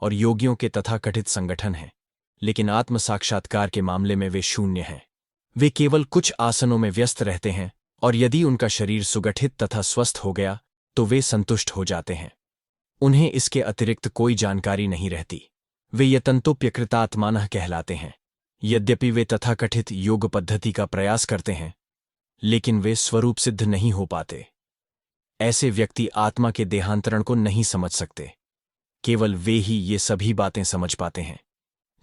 और योगियों के तथाकथित संगठन हैं, लेकिन आत्म साक्षात्कार के मामले में वे शून्य हैं। वे केवल कुछ आसनों में व्यस्त रहते हैं और यदि उनका शरीर सुगठित तथा स्वस्थ हो गया तो वे संतुष्ट हो जाते हैं। उन्हें इसके अतिरिक्त कोई जानकारी नहीं रहती। वे यतन्तोप्यकृतात्मानः कहलाते हैं। यद्यपि वे तथाकथित योग पद्धति का प्रयास करते हैं, लेकिन वे स्वरूप सिद्ध नहीं हो पाते। ऐसे व्यक्ति आत्मा के देहांतरण को नहीं समझ सकते। केवल वे ही ये सभी बातें समझ पाते हैं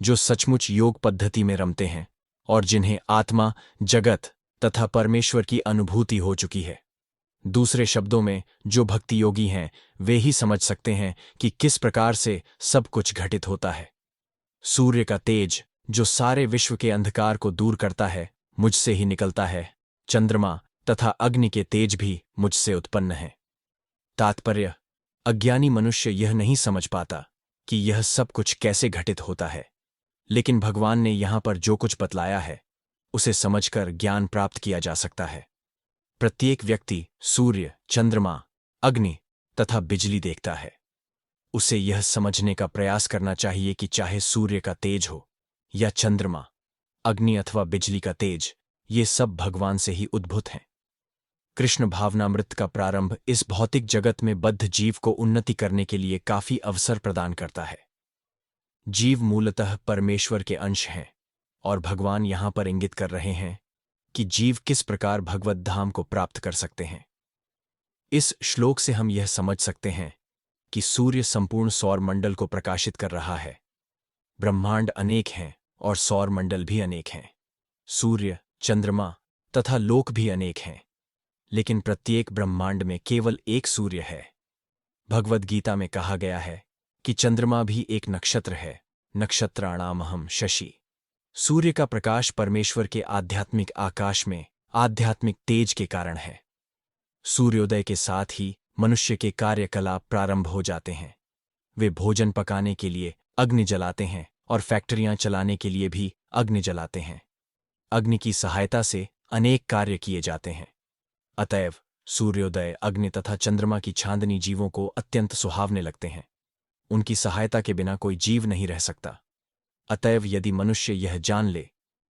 जो सचमुच योग पद्धति में रमते हैं और जिन्हें आत्मा, जगत तथा परमेश्वर की अनुभूति हो चुकी है। दूसरे शब्दों में, जो भक्ति योगी हैं वे ही समझ सकते हैं कि किस प्रकार से सब कुछ घटित होता है। सूर्य का तेज जो सारे विश्व के अंधकार को दूर करता है, मुझसे ही निकलता है। चंद्रमा तथा अग्नि के तेज भी मुझसे उत्पन्न है। तात्पर्य: अज्ञानी मनुष्य यह नहीं समझ पाता कि यह सब कुछ कैसे घटित होता है, लेकिन भगवान ने यहां पर जो कुछ बतलाया है उसे समझकर ज्ञान प्राप्त किया जा सकता है। प्रत्येक व्यक्ति सूर्य, चंद्रमा, अग्नि तथा बिजली देखता है। उसे यह समझने का प्रयास करना चाहिए कि चाहे सूर्य का तेज हो या चंद्रमा, अग्नि अथवा बिजली का तेज, ये सब भगवान से ही उद्भूत हैं। कृष्ण भावनामृत का प्रारंभ इस भौतिक जगत में बद्ध जीव को उन्नति करने के लिए काफी अवसर प्रदान करता है। जीव मूलतः परमेश्वर के अंश हैं और भगवान यहां पर इंगित कर रहे हैं कि जीव किस प्रकार भगवत धाम को प्राप्त कर सकते हैं। इस श्लोक से हम यह समझ सकते हैं कि सूर्य संपूर्ण सौर मंडल को प्रकाशित कर रहा है। ब्रह्मांड अनेक हैं और सौर मंडल भी अनेक हैं। सूर्य, चंद्रमा तथा लोक भी अनेक हैं, लेकिन प्रत्येक ब्रह्मांड में केवल एक सूर्य है। भगवद गीता में कहा गया है कि चंद्रमा भी एक नक्षत्र है। नक्षत्राणामहं शशि। सूर्य का प्रकाश परमेश्वर के आध्यात्मिक आकाश में आध्यात्मिक तेज के कारण है। सूर्योदय के साथ ही मनुष्य के कार्यकलाप प्रारंभ हो जाते हैं। वे भोजन पकाने के लिए अग्नि जलाते हैं और फैक्ट्रियां चलाने के लिए भी अग्नि जलाते हैं। अग्नि की सहायता से अनेक कार्य किए जाते हैं। अतएव सूर्योदय, अग्नि तथा चंद्रमा की चांदनी जीवों को अत्यंत सुहावने लगते हैं। उनकी सहायता के बिना कोई जीव नहीं रह सकता। अतएव यदि मनुष्य यह जान ले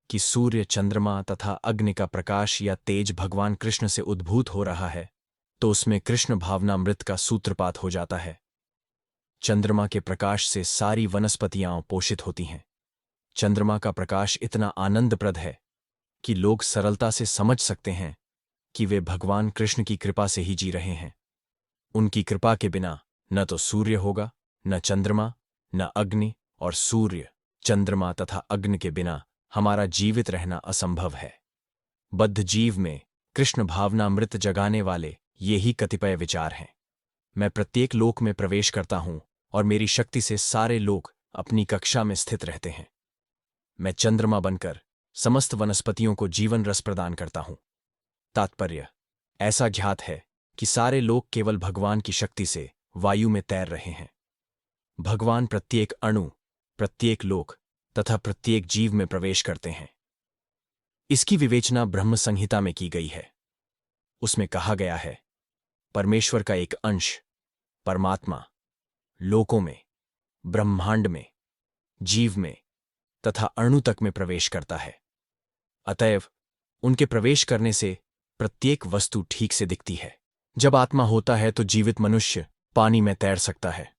कि सूर्य, चंद्रमा तथा अग्नि का प्रकाश या तेज भगवान कृष्ण से उद्भूत हो रहा है, तो उसमें कृष्ण भावनामृत का सूत्रपात हो जाता है। चंद्रमा के प्रकाश से सारी वनस्पतियां पोषित होती हैं। चंद्रमा का प्रकाश इतना आनंदप्रद है कि लोग सरलता से समझ सकते हैं कि वे भगवान कृष्ण की कृपा से ही जी रहे हैं। उनकी कृपा के बिना न तो सूर्य होगा, न चंद्रमा, न अग्नि, और सूर्य, चंद्रमा तथा अग्नि के बिना हमारा जीवित रहना असंभव है। बद्ध जीव में कृष्ण भावनामृत जगाने वाले ये ही कतिपय विचार हैं। मैं प्रत्येक लोक में प्रवेश करता हूं और मेरी शक्ति से सारे लोग अपनी कक्षा में स्थित रहते हैं। मैं चंद्रमा बनकर समस्त वनस्पतियों को जीवन रस प्रदान करता हूं। तात्पर्य: ऐसा ज्ञात है कि सारे लोग केवल भगवान की शक्ति से वायु में तैर रहे हैं। भगवान प्रत्येक अणु, प्रत्येक लोक, तथा प्रत्येक जीव में प्रवेश करते हैं। इसकी विवेचना ब्रह्म संहिता में की गई है। उसमें कहा गया है, परमेश्वर का एक अंश परमात्मा लोकों में, ब्रह्मांड में, जीव में तथा अणु तक में प्रवेश करता है। अतएव उनके प्रवेश करने से प्रत्येक वस्तु ठीक से दिखती है। जब आत्मा होता है तो जीवित मनुष्य पानी में तैर सकता है,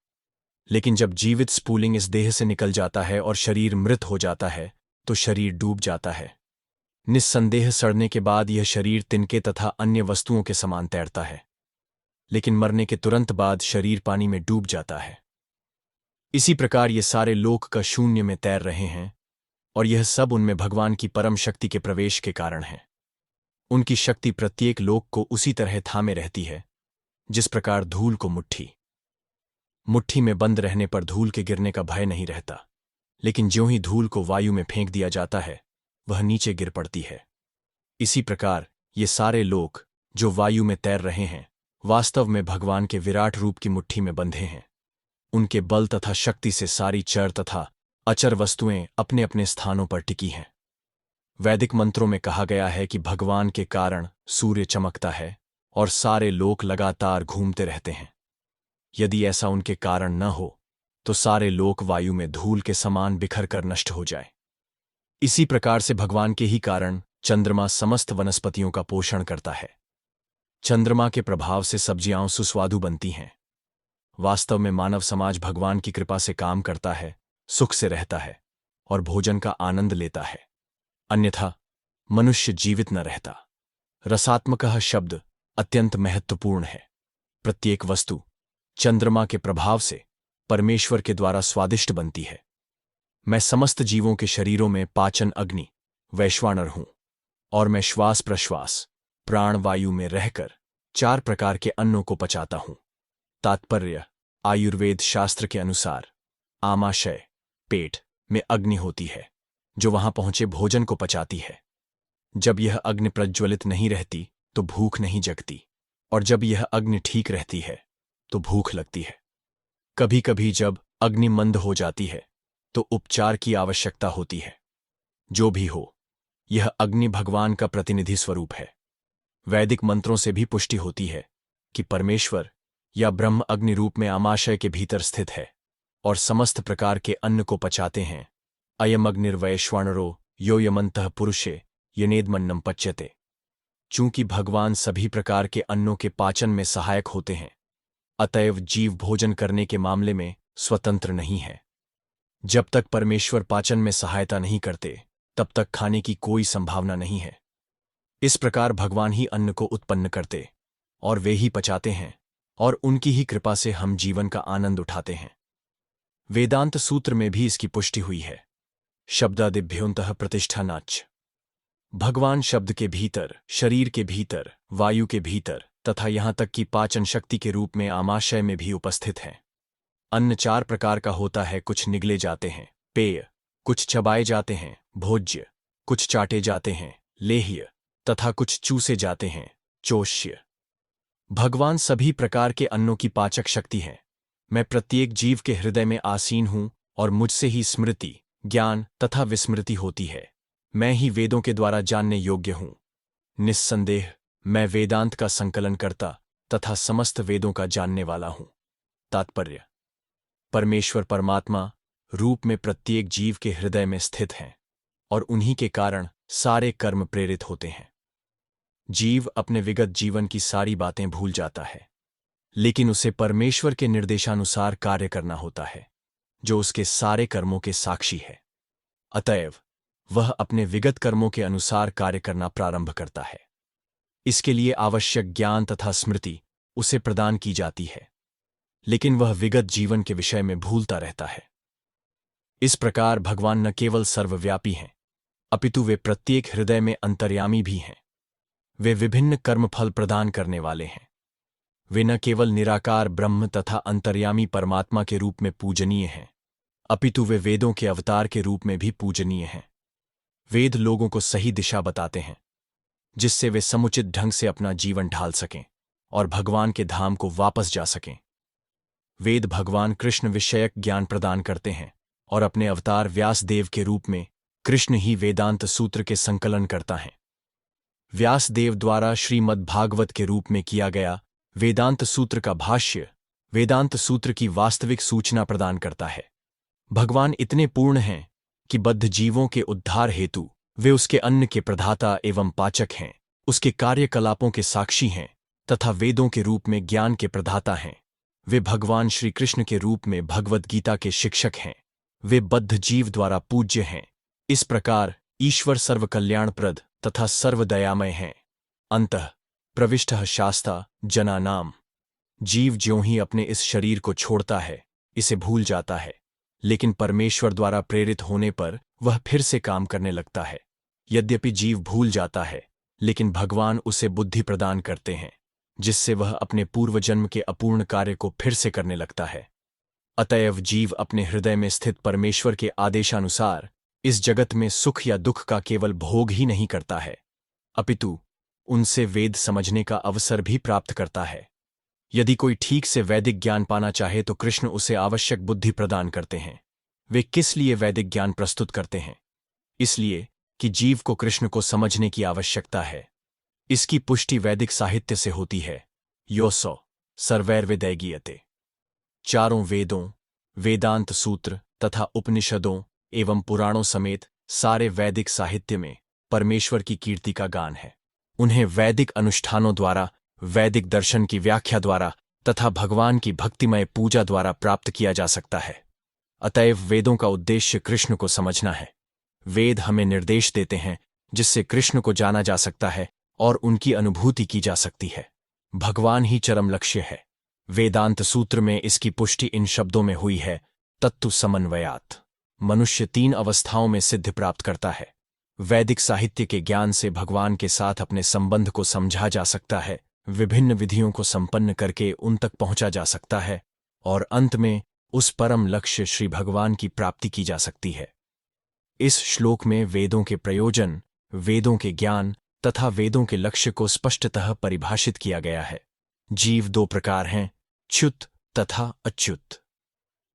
लेकिन जब जीवित स्फुलिंग इस देह से निकल जाता है और शरीर मृत हो जाता है तो शरीर डूब जाता है। निस्संदेह सड़ने के बाद यह शरीर तिनके तथा अन्य वस्तुओं के समान तैरता है, लेकिन मरने के तुरंत बाद शरीर पानी में डूब जाता है। इसी प्रकार ये सारे लोक का शून्य में तैर रहे हैं, और यह सब उनमें भगवान की परम शक्ति के प्रवेश के कारण है। उनकी शक्ति प्रत्येक लोक को उसी तरह थामे रहती है जिस प्रकार धूल को मुट्ठी में बंद रहने पर धूल के गिरने का भय नहीं रहता, लेकिन ज्यों ही धूल को वायु में फेंक दिया जाता है वह नीचे गिर पड़ती है। इसी प्रकार ये सारे लोक जो वायु में तैर रहे हैं वास्तव में भगवान के विराट रूप की मुट्ठी में बंधे हैं। उनके बल तथा शक्ति से सारी चर तथा अचर वस्तुएं अपने अपने स्थानों पर टिकी हैं। वैदिक मंत्रों में कहा गया है कि भगवान के कारण सूर्य चमकता है और सारे लोक लगातार घूमते रहते हैं। यदि ऐसा उनके कारण न हो तो सारे लोक वायु में धूल के समान बिखर कर नष्ट हो जाए। इसी प्रकार से भगवान के ही कारण चंद्रमा समस्त वनस्पतियों का पोषण करता है। चंद्रमा के प्रभाव से सब्जियां सुस्वादु बनती हैं। वास्तव में मानव समाज भगवान की कृपा से काम करता है, सुख से रहता है और भोजन का आनंद लेता है, अन्यथा मनुष्य जीवित न रहता। रसात्मकः शब्द अत्यंत महत्वपूर्ण है। प्रत्येक वस्तु चंद्रमा के प्रभाव से परमेश्वर के द्वारा स्वादिष्ट बनती है। मैं समस्त जीवों के शरीरों में पाचन अग्नि वैश्वानर हूं, और मैं श्वास प्रश्वास प्राण वायु में रहकर 4 प्रकार के अन्नों को पचाता हूं। तात्पर्य, आयुर्वेद शास्त्र के अनुसार आमाशय पेट में अग्नि होती है जो वहां पहुंचे भोजन को पचाती है। जब यह अग्नि प्रज्वलित नहीं रहती तो भूख नहीं जगती, और जब यह अग्नि ठीक रहती है तो भूख लगती है। कभी कभी जब अग्नि मंद हो जाती है तो उपचार की आवश्यकता होती है। जो भी हो, यह अग्नि भगवान का प्रतिनिधि स्वरूप है। वैदिक मंत्रों से भी पुष्टि होती है कि परमेश्वर या ब्रह्म अग्नि रूप में आमाशय के भीतर स्थित है और समस्त प्रकार के अन्न को पचाते हैं। अयम अग्निर्वैश्वानरो यो यमंतः पुरुषे यनेदमन्नम पच्यते। चूंकि भगवान सभी प्रकार के अन्नों के पाचन में सहायक होते हैं, अतएव जीव भोजन करने के मामले में स्वतंत्र नहीं है। जब तक परमेश्वर पाचन में सहायता नहीं करते तब तक खाने की कोई संभावना नहीं है। इस प्रकार भगवान ही अन्न को उत्पन्न करते और वे ही पचाते हैं, और उनकी ही कृपा से हम जीवन का आनंद उठाते हैं। वेदांत सूत्र में भी इसकी पुष्टि हुई है। शब्दादिभ्योंतः प्रतिष्ठानाच्च। भगवान शब्द के भीतर, शरीर के भीतर, वायु के भीतर तथा यहां तक कि पाचन शक्ति के रूप में आमाशय में भी उपस्थित हैं। अन्न 4 प्रकार का होता है। कुछ निगले जाते हैं, पेय, कुछ चबाए जाते हैं, भोज्य, कुछ चाटे जाते हैं, लेह्य, तथा कुछ चूसे जाते हैं, चोष्य। भगवान सभी प्रकार के अन्नों की पाचक शक्ति है। मैं प्रत्येक जीव के हृदय में आसीन हूं और मुझसे ही स्मृति, ज्ञान तथा विस्मृति होती है। मैं ही वेदों के द्वारा जानने योग्य हूं। निस्संदेह मैं वेदांत का संकलन करता तथा समस्त वेदों का जानने वाला हूं। तात्पर्य, परमेश्वर परमात्मा रूप में प्रत्येक जीव के हृदय में स्थित हैं और उन्हीं के कारण सारे कर्म प्रेरित होते हैं। जीव अपने विगत जीवन की सारी बातें भूल जाता है, लेकिन उसे परमेश्वर के निर्देशानुसार कार्य करना होता है जो उसके सारे कर्मों के साक्षी है। अतएव वह अपने विगत कर्मों के अनुसार कार्य करना प्रारंभ करता है। इसके लिए आवश्यक ज्ञान तथा स्मृति उसे प्रदान की जाती है, लेकिन वह विगत जीवन के विषय में भूलता रहता है। इस प्रकार भगवान न केवल सर्वव्यापी हैं, अपितु वे प्रत्येक हृदय में अंतर्यामी भी हैं। वे विभिन्न कर्मफल प्रदान करने वाले हैं। वे न केवल निराकार ब्रह्म तथा अंतर्यामी परमात्मा के रूप में पूजनीय हैं, अपितु वे वेदों के अवतार के रूप में भी पूजनीय हैं। वेद लोगों को सही दिशा बताते हैं, जिससे वे समुचित ढंग से अपना जीवन ढाल सकें और भगवान के धाम को वापस जा सकें। वेद भगवान कृष्ण विषयक ज्ञान प्रदान करते हैं और अपने अवतार व्यासदेव के रूप में कृष्ण ही वेदांत सूत्र के संकलन करता है। व्यासदेव द्वारा श्रीमद्भागवत के रूप में किया गया वेदांत सूत्र का भाष्य वेदांत सूत्र की वास्तविक सूचना प्रदान करता है। भगवान इतने पूर्ण हैं कि बद्ध जीवों के उद्धार हेतु वे उसके अन्न के प्रदाता एवं पाचक हैं, उसके कार्यकलापों के साक्षी हैं तथा वेदों के रूप में ज्ञान के प्रदाता हैं। वे भगवान श्री कृष्ण के रूप में भगवद गीता के शिक्षक हैं। वे बद्ध जीव द्वारा पूज्य हैं। इस प्रकार ईश्वर सर्वकल्याणप्रद तथा सर्वदयामय हैं। अंतः प्रविष्टः शास्ता जनानाम। जीव ज्यों ही अपने इस शरीर को छोड़ता है, इसे भूल जाता है, लेकिन परमेश्वर द्वारा प्रेरित होने पर वह फिर से काम करने लगता है। यद्यपि जीव भूल जाता है, लेकिन भगवान उसे बुद्धि प्रदान करते हैं, जिससे वह अपने पूर्व जन्म के अपूर्ण कार्य को फिर से करने लगता है। अतएव जीव अपने हृदय में स्थित परमेश्वर के आदेशानुसार इस जगत में सुख या दुख का केवल भोग ही नहीं करता है, अपितु उनसे वेद समझने का अवसर भी प्राप्त करता है। यदि कोई ठीक से वैदिक ज्ञान पाना चाहे तो कृष्ण उसे आवश्यक बुद्धि प्रदान करते हैं। वे किस लिए वैदिक ज्ञान प्रस्तुत करते हैं? इसलिए कि जीव को कृष्ण को समझने की आवश्यकता है। इसकी पुष्टि वैदिक साहित्य से होती है। योसो सर्वैर्वेदैगीयते। चारों वेदों, वेदांत सूत्र तथा उपनिषदों एवं पुराणों समेत सारे वैदिक साहित्य में परमेश्वर की कीर्ति का गान है। उन्हें वैदिक अनुष्ठानों द्वारा, वैदिक दर्शन की व्याख्या द्वारा तथा भगवान की भक्तिमय पूजा द्वारा प्राप्त किया जा सकता है। अतएव वेदों का उद्देश्य कृष्ण को समझना है। वेद हमें निर्देश देते हैं जिससे कृष्ण को जाना जा सकता है और उनकी अनुभूति की जा सकती है। भगवान ही चरम लक्ष्य है। वेदांत सूत्र में इसकी पुष्टि इन शब्दों में हुई है, तत्तु समन्वयात्। मनुष्य 3 अवस्थाओं में सिद्धि प्राप्त करता है। वैदिक साहित्य के ज्ञान से भगवान के साथ अपने संबंध को समझा जा सकता है, विभिन्न विधियों को संपन्न करके उन तक पहुंचा जा सकता है और अंत में उस परम लक्ष्य श्री भगवान की प्राप्ति की जा सकती है। इस श्लोक में वेदों के प्रयोजन, वेदों के ज्ञान तथा वेदों के लक्ष्य को स्पष्टतः परिभाषित किया गया है। जीव 2 प्रकार हैं, च्युत तथा अच्युत।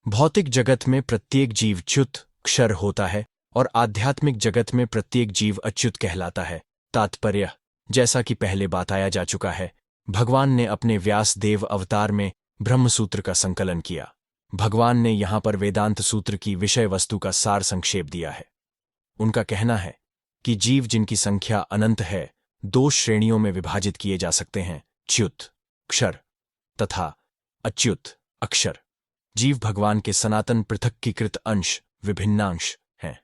भौतिक जगत में प्रत्येक जीव च्युत क्षर होता है और आध्यात्मिक जगत में प्रत्येक जीव अच्युत कहलाता है। तात्पर्य, जैसा कि पहले बताया जा चुका है, भगवान ने अपने व्यासदेव अवतार में ब्रह्मसूत्र का संकलन किया। भगवान ने यहाँ पर वेदांत सूत्र की विषय वस्तु का सार संक्षेप दिया है। उनका कहना है कि जीव जिनकी संख्या अनंत है 2 श्रेणियों में विभाजित किए जा सकते हैं, च्युत क्षर तथा अच्युत अक्षर। जीव भगवान के सनातन पृथक्कीकृत अंश, विभिन्नांश हैं।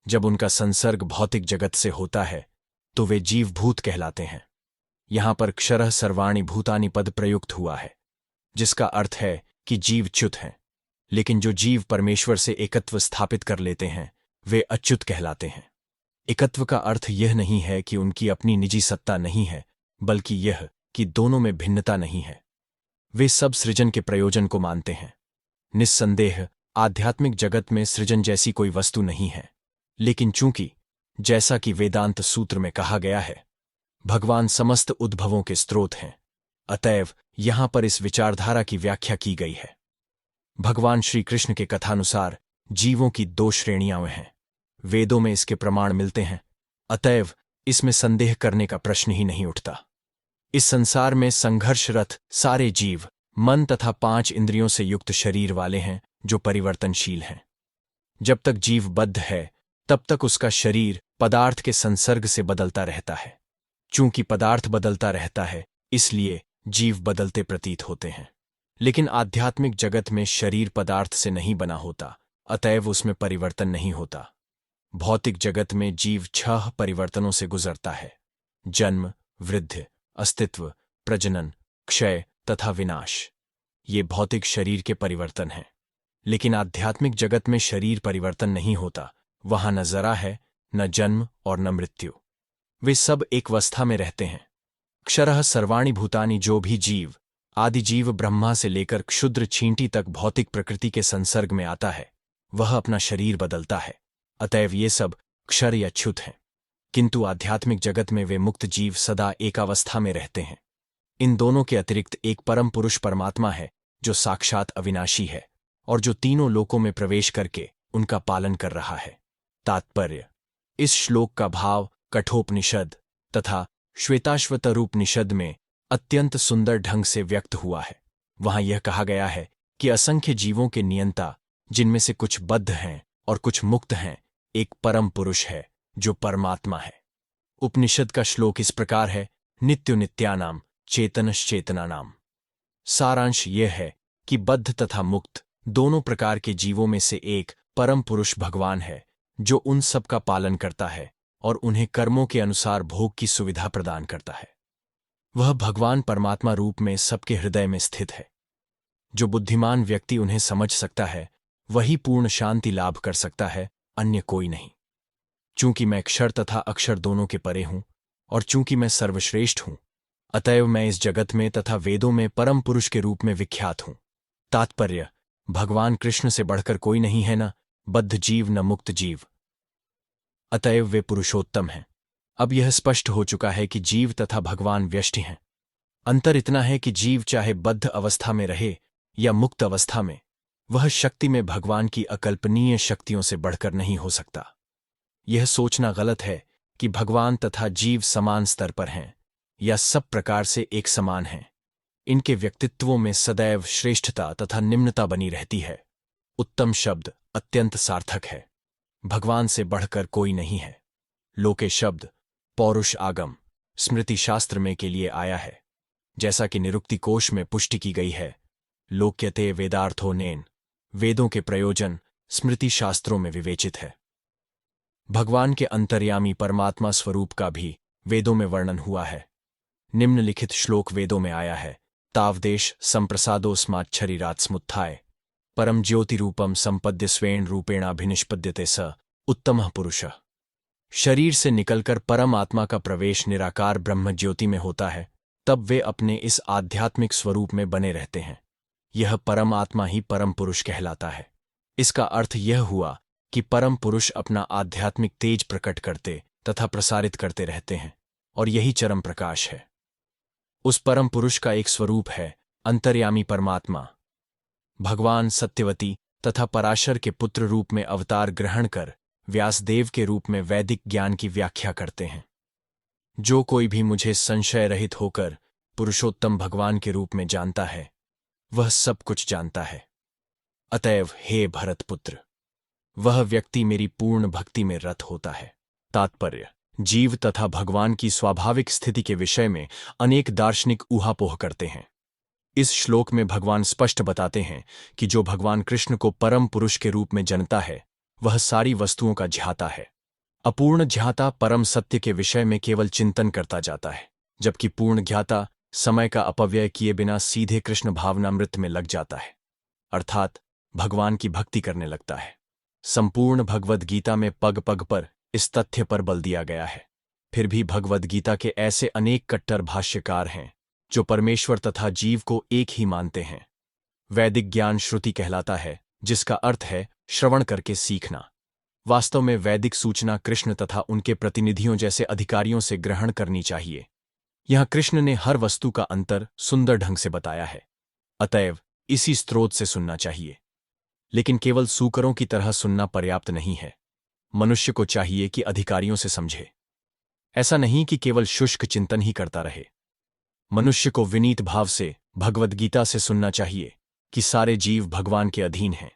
जब उनका संसर्ग भौतिक जगत से होता है तो वे जीवभूत कहलाते हैं। यहां पर क्षरः सर्वाणि भूतानि पद प्रयुक्त हुआ है, जिसका अर्थ है कि जीव च्युत हैं। लेकिन जो जीव परमेश्वर से एकत्व स्थापित कर लेते हैं वे अच्युत कहलाते हैं। एकत्व का अर्थ यह नहीं है कि उनकी अपनी निजी सत्ता नहीं है, बल्कि यह कि दोनों में भिन्नता नहीं है। वे सब सृजन के प्रयोजन को मानते हैं। निस्संदेह आध्यात्मिक जगत में सृजन जैसी कोई वस्तु नहीं है, लेकिन चूंकि जैसा कि वेदांत सूत्र में कहा गया है, भगवान समस्त उद्भवों के स्रोत हैं, अतएव यहां पर इस विचारधारा की व्याख्या की गई है। भगवान श्री कृष्ण के कथानुसार जीवों की 2 श्रेणियां हैं। वेदों में इसके प्रमाण मिलते हैं, अतएव इसमें संदेह करने का प्रश्न ही नहीं उठता। इस संसार में संघर्षरत सारे जीव मन तथा 5 इंद्रियों से युक्त शरीर वाले हैं जो परिवर्तनशील हैं। जब तक जीव बद्ध है तब तक उसका शरीर पदार्थ के संसर्ग से बदलता रहता है। चूंकि पदार्थ बदलता रहता है इसलिए जीव बदलते प्रतीत होते हैं। लेकिन आध्यात्मिक जगत में शरीर पदार्थ से नहीं बना होता, अतएव उसमें परिवर्तन नहीं होता। भौतिक जगत में जीव 6 परिवर्तनों से गुजरता है: जन्म, वृद्धि, अस्तित्व, प्रजनन, क्षय तथा विनाश। ये भौतिक शरीर के परिवर्तन हैं। लेकिन आध्यात्मिक जगत में शरीर परिवर्तन नहीं होता। वहां न जरा है, न जन्म और न मृत्यु। वे सब एक अवस्था में रहते हैं। क्षरः सर्वाणि भूतानि। जो भी जीव आदि जीव ब्रह्मा से लेकर क्षुद्र चींटी तक भौतिक प्रकृति के संसर्ग में आता है वह अपना शरीर बदलता है। अतएव ये सब क्षर या च्युत हैं। किंतु आध्यात्मिक जगत में वे मुक्त जीव सदा एकावस्था में रहते हैं। इन दोनों के अतिरिक्त एक परम पुरुष परमात्मा है जो साक्षात अविनाशी है और जो तीनों लोकों में प्रवेश करके उनका पालन कर रहा है। तात्पर्य: इस श्लोक का भाव कठोपनिषद तथा श्वेताश्वतरूपनिषद में अत्यंत सुंदर ढंग से व्यक्त हुआ है। वहां यह कहा गया है कि असंख्य जीवों के नियंता, जिनमें से कुछ बद्ध हैं और कुछ मुक्त हैं, एक परम पुरुष है जो परमात्मा है। उपनिषद का श्लोक इस प्रकार है: नित्यो नित्यानाम चेतनश्चेतनानाम। सारांश यह है कि बद्ध तथा मुक्त दोनों प्रकार के जीवों में से एक परम पुरुष भगवान है, जो उन सब का पालन करता है और उन्हें कर्मों के अनुसार भोग की सुविधा प्रदान करता है। वह भगवान परमात्मा रूप में सबके हृदय में स्थित है। जो बुद्धिमान व्यक्ति उन्हें समझ सकता है, वही पूर्ण शांति लाभ कर सकता है, अन्य कोई नहीं। चूंकि मैं क्षर तथा अक्षर दोनों के परे हूं और चूंकि मैं सर्वश्रेष्ठ हूं, अतएव मैं इस जगत में तथा वेदों में परम पुरुष के रूप में विख्यात हूं। तात्पर्य: भगवान कृष्ण से बढ़कर कोई नहीं है, न बद्ध जीव न मुक्त जीव, अतएव वे पुरुषोत्तम हैं। अब यह स्पष्ट हो चुका है कि जीव तथा भगवान व्यष्टि हैं। अंतर इतना है कि जीव चाहे बद्ध अवस्था में रहे या मुक्त अवस्था में, वह शक्ति में भगवान की अकल्पनीय शक्तियों से बढ़कर नहीं हो सकता। यह सोचना गलत है कि भगवान तथा जीव समान स्तर पर हैं या सब प्रकार से एक समान हैं। इनके व्यक्तित्वों में सदैव श्रेष्ठता तथा निम्नता बनी रहती है। उत्तम शब्द अत्यंत सार्थक है। भगवान से बढ़कर कोई नहीं है। लोके शब्द पौरुष आगम स्मृति शास्त्र में के लिए आया है। जैसा कि निरुक्ति कोश में पुष्टि की गई है, लोक्यते वेदार्थो नेन, वेदों के प्रयोजन स्मृति शास्त्रों में विवेचित है। भगवान के अंतर्यामी परमात्मा स्वरूप का भी वेदों में वर्णन हुआ है। निम्नलिखित श्लोक वेदों में आया है: तावदेश संप्रसादोस्माच्छरीरात् स्मुत्थाय परम ज्योतिरूपम संपद्य स्वेन रूपेणाभिनिष्पद्यते स उत्तमः पुरुषः। शरीर से निकलकर परम आत्मा का प्रवेश निराकार ब्रह्म ज्योति में होता है, तब वे अपने इस आध्यात्मिक स्वरूप में बने रहते हैं। यह परम आत्मा ही परम पुरुष कहलाता है। इसका अर्थ यह हुआ कि परम पुरुष अपना आध्यात्मिक तेज प्रकट करते तथा प्रसारित करते रहते हैं, और यही चरम प्रकाश है। उस परम पुरुष का एक स्वरूप है अंतर्यामी परमात्मा। भगवान सत्यवती तथा पराशर के पुत्र रूप में अवतार ग्रहण कर व्यासदेव के रूप में वैदिक ज्ञान की व्याख्या करते हैं। जो कोई भी मुझे संशय रहित होकर पुरुषोत्तम भगवान के रूप में जानता है, वह सब कुछ जानता है। अतएव हे भरतपुत्र, वह व्यक्ति मेरी पूर्ण भक्ति में रत होता है। तात्पर्य: जीव तथा भगवान की स्वाभाविक स्थिति के विषय में अनेक दार्शनिक ऊहापोह करते हैं। इस श्लोक में भगवान स्पष्ट बताते हैं कि जो भगवान कृष्ण को परम पुरुष के रूप में जानता है, वह सारी वस्तुओं का ज्ञाता है। अपूर्ण ज्ञाता परम सत्य के विषय में केवल चिंतन करता जाता है, जबकि पूर्ण ज्ञाता समय का अपव्यय किए बिना सीधे कृष्ण भावनामृत में लग जाता है, अर्थात भगवान की भक्ति करने लगता है। संपूर्ण भगवद गीता में पग पग पर इस तथ्य पर बल दिया गया है। फिर भी भगवद गीता के ऐसे अनेक कट्टर भाष्यकार हैं जो परमेश्वर तथा जीव को एक ही मानते हैं। वैदिक ज्ञान श्रुति कहलाता है, जिसका अर्थ है श्रवण करके सीखना। वास्तव में वैदिक सूचना कृष्ण तथा उनके प्रतिनिधियों जैसे अधिकारियों से ग्रहण करनी चाहिए। यहां कृष्ण ने हर वस्तु का अंतर सुंदर ढंग से बताया है, अतएव इसी स्रोत से सुनना चाहिए। लेकिन केवल सूकरों की तरह सुनना पर्याप्त नहीं है। मनुष्य को चाहिए कि अधिकारियों से समझे। ऐसा नहीं कि केवल शुष्क चिंतन ही करता रहे। मनुष्य को विनीत भाव से भगवद गीता से सुनना चाहिए कि सारे जीव भगवान के अधीन हैं।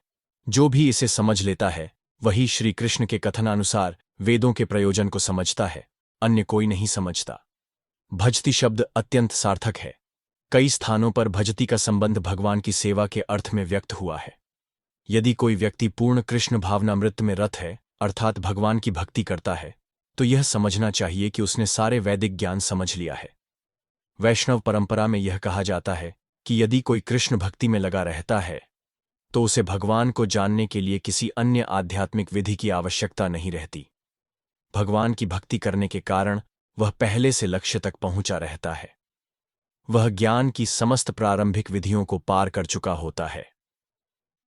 जो भी इसे समझ लेता है, वही श्री कृष्ण के कथनानुसार वेदों के प्रयोजन को समझता है, अन्य कोई नहीं समझता। भजती शब्द अत्यंत सार्थक है। कई स्थानों पर भजती का संबंध भगवान की सेवा के अर्थ में व्यक्त हुआ है। यदि कोई व्यक्ति पूर्ण कृष्ण भावनामृत में रत है, अर्थात भगवान की भक्ति करता है, तो यह समझना चाहिए कि उसने सारे वैदिक ज्ञान समझ लिया है। वैष्णव परंपरा में यह कहा जाता है कि यदि कोई कृष्ण भक्ति में लगा रहता है, तो उसे भगवान को जानने के लिए किसी अन्य आध्यात्मिक विधि की आवश्यकता नहीं रहती। भगवान की भक्ति करने के कारण वह पहले से लक्ष्य तक पहुंचा रहता है। वह ज्ञान की समस्त प्रारंभिक विधियों को पार कर चुका होता है।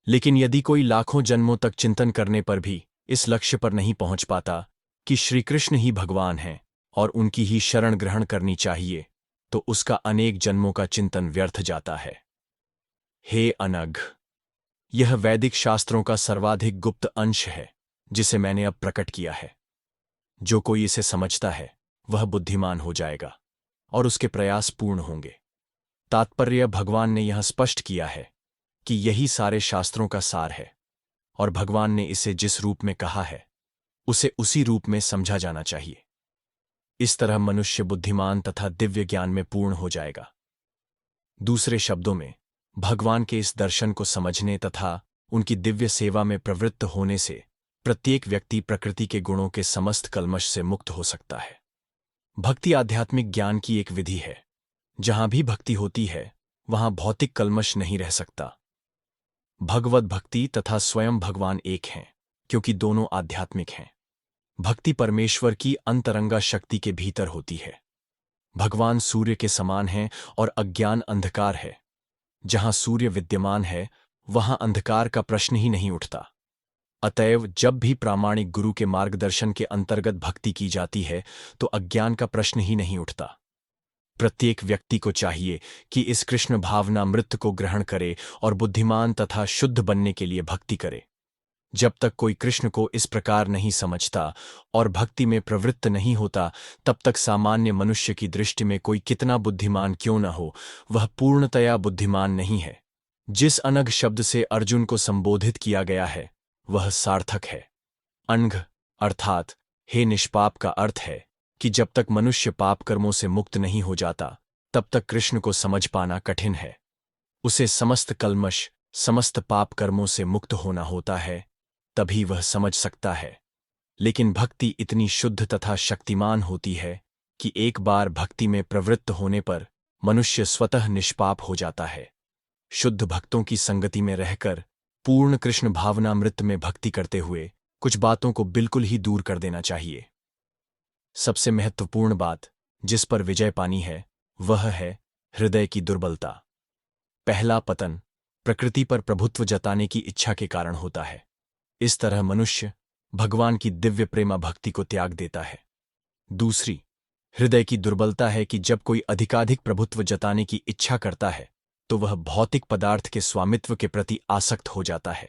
लेकिन यदि कोई लाखों जन्मों तक चिंतन करने पर भी इस लक्ष्य पर नहीं पहुंच पाता कि श्री कृष्ण ही भगवान हैं और उनकी ही शरण ग्रहण करनी चाहिए, तो उसका अनेक जन्मों का चिंतन व्यर्थ जाता है। हे अनघ, यह वैदिक शास्त्रों का सर्वाधिक गुप्त अंश है जिसे मैंने अब प्रकट किया है। जो कोई इसे समझता है वह बुद्धिमान हो जाएगा और उसके प्रयास पूर्ण होंगे। तात्पर्य भगवान ने यह स्पष्ट किया है कि यही सारे शास्त्रों का सार है और भगवान ने इसे जिस रूप में कहा है उसे उसी रूप में समझा जाना चाहिए। इस तरह मनुष्य बुद्धिमान तथा दिव्य ज्ञान में पूर्ण हो जाएगा। दूसरे शब्दों में, भगवान के इस दर्शन को समझने तथा उनकी दिव्य सेवा में प्रवृत्त होने से प्रत्येक व्यक्ति प्रकृति के गुणों के समस्त कल्मश से मुक्त हो सकता है। भक्ति आध्यात्मिक ज्ञान की एक विधि है। जहां भी भक्ति होती है वहां भौतिक कल्मश नहीं रह सकता। भगवत भक्ति तथा स्वयं भगवान एक हैं, क्योंकि दोनों आध्यात्मिक हैं। भक्ति परमेश्वर की अंतरंगा शक्ति के भीतर होती है। भगवान सूर्य के समान हैं और अज्ञान अंधकार है। जहां सूर्य विद्यमान है वहां अंधकार का प्रश्न ही नहीं उठता। अतएव जब भी प्रामाणिक गुरु के मार्गदर्शन के अंतर्गत भक्ति की जाती है तो अज्ञान का प्रश्न ही नहीं उठता। प्रत्येक व्यक्ति को चाहिए कि इस कृष्ण भावनामृत को ग्रहण करे और बुद्धिमान तथा शुद्ध बनने के लिए भक्ति करे। जब तक कोई कृष्ण को इस प्रकार नहीं समझता और भक्ति में प्रवृत्त नहीं होता, तब तक सामान्य मनुष्य की दृष्टि में कोई कितना बुद्धिमान क्यों न हो, वह पूर्णतया बुद्धिमान नहीं है। जिस अनघ शब्द से अर्जुन को संबोधित किया गया है वह सार्थक है। अनघ अर्थात हे निष्पाप का अर्थ है कि जब तक मनुष्य पाप कर्मों से मुक्त नहीं हो जाता तब तक कृष्ण को समझ पाना कठिन है। उसे समस्त कल्मश, समस्त पाप कर्मों से मुक्त होना होता है, तभी वह समझ सकता है। लेकिन भक्ति इतनी शुद्ध तथा शक्तिमान होती है कि एक बार भक्ति में प्रवृत्त होने पर मनुष्य स्वतः निष्पाप हो जाता है। शुद्ध भक्तों की संगति में रहकर पूर्ण कृष्ण भावनामृत में भक्ति करते हुए कुछ बातों को बिल्कुल ही दूर कर देना चाहिए। सबसे महत्वपूर्ण बात जिस पर विजय पानी है वह है हृदय की दुर्बलता। पहला पतन प्रकृति पर प्रभुत्व जताने की इच्छा के कारण होता है। इस तरह मनुष्य भगवान की दिव्य प्रेमा भक्ति को त्याग देता है। दूसरी हृदय की दुर्बलता है कि जब कोई अधिकाधिक प्रभुत्व जताने की इच्छा करता है तो वह भौतिक पदार्थ के स्वामित्व के प्रति आसक्त हो जाता है।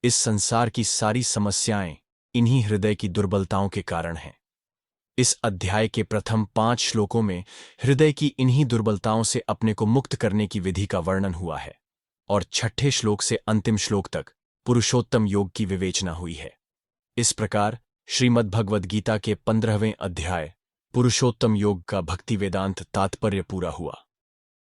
इस संसार की सारी समस्याएं इन्हीं हृदय की दुर्बलताओं के कारण हैं। इस अध्याय के प्रथम 5 श्लोकों में हृदय की इन्हीं दुर्बलताओं से अपने को मुक्त करने की विधि का वर्णन हुआ है और 6ठे श्लोक से अंतिम श्लोक तक पुरुषोत्तम योग की विवेचना हुई है। इस प्रकार श्रीमद् भगवद गीता के 15वें अध्याय पुरुषोत्तम योग का भक्ति वेदांत तात्पर्य पूरा हुआ।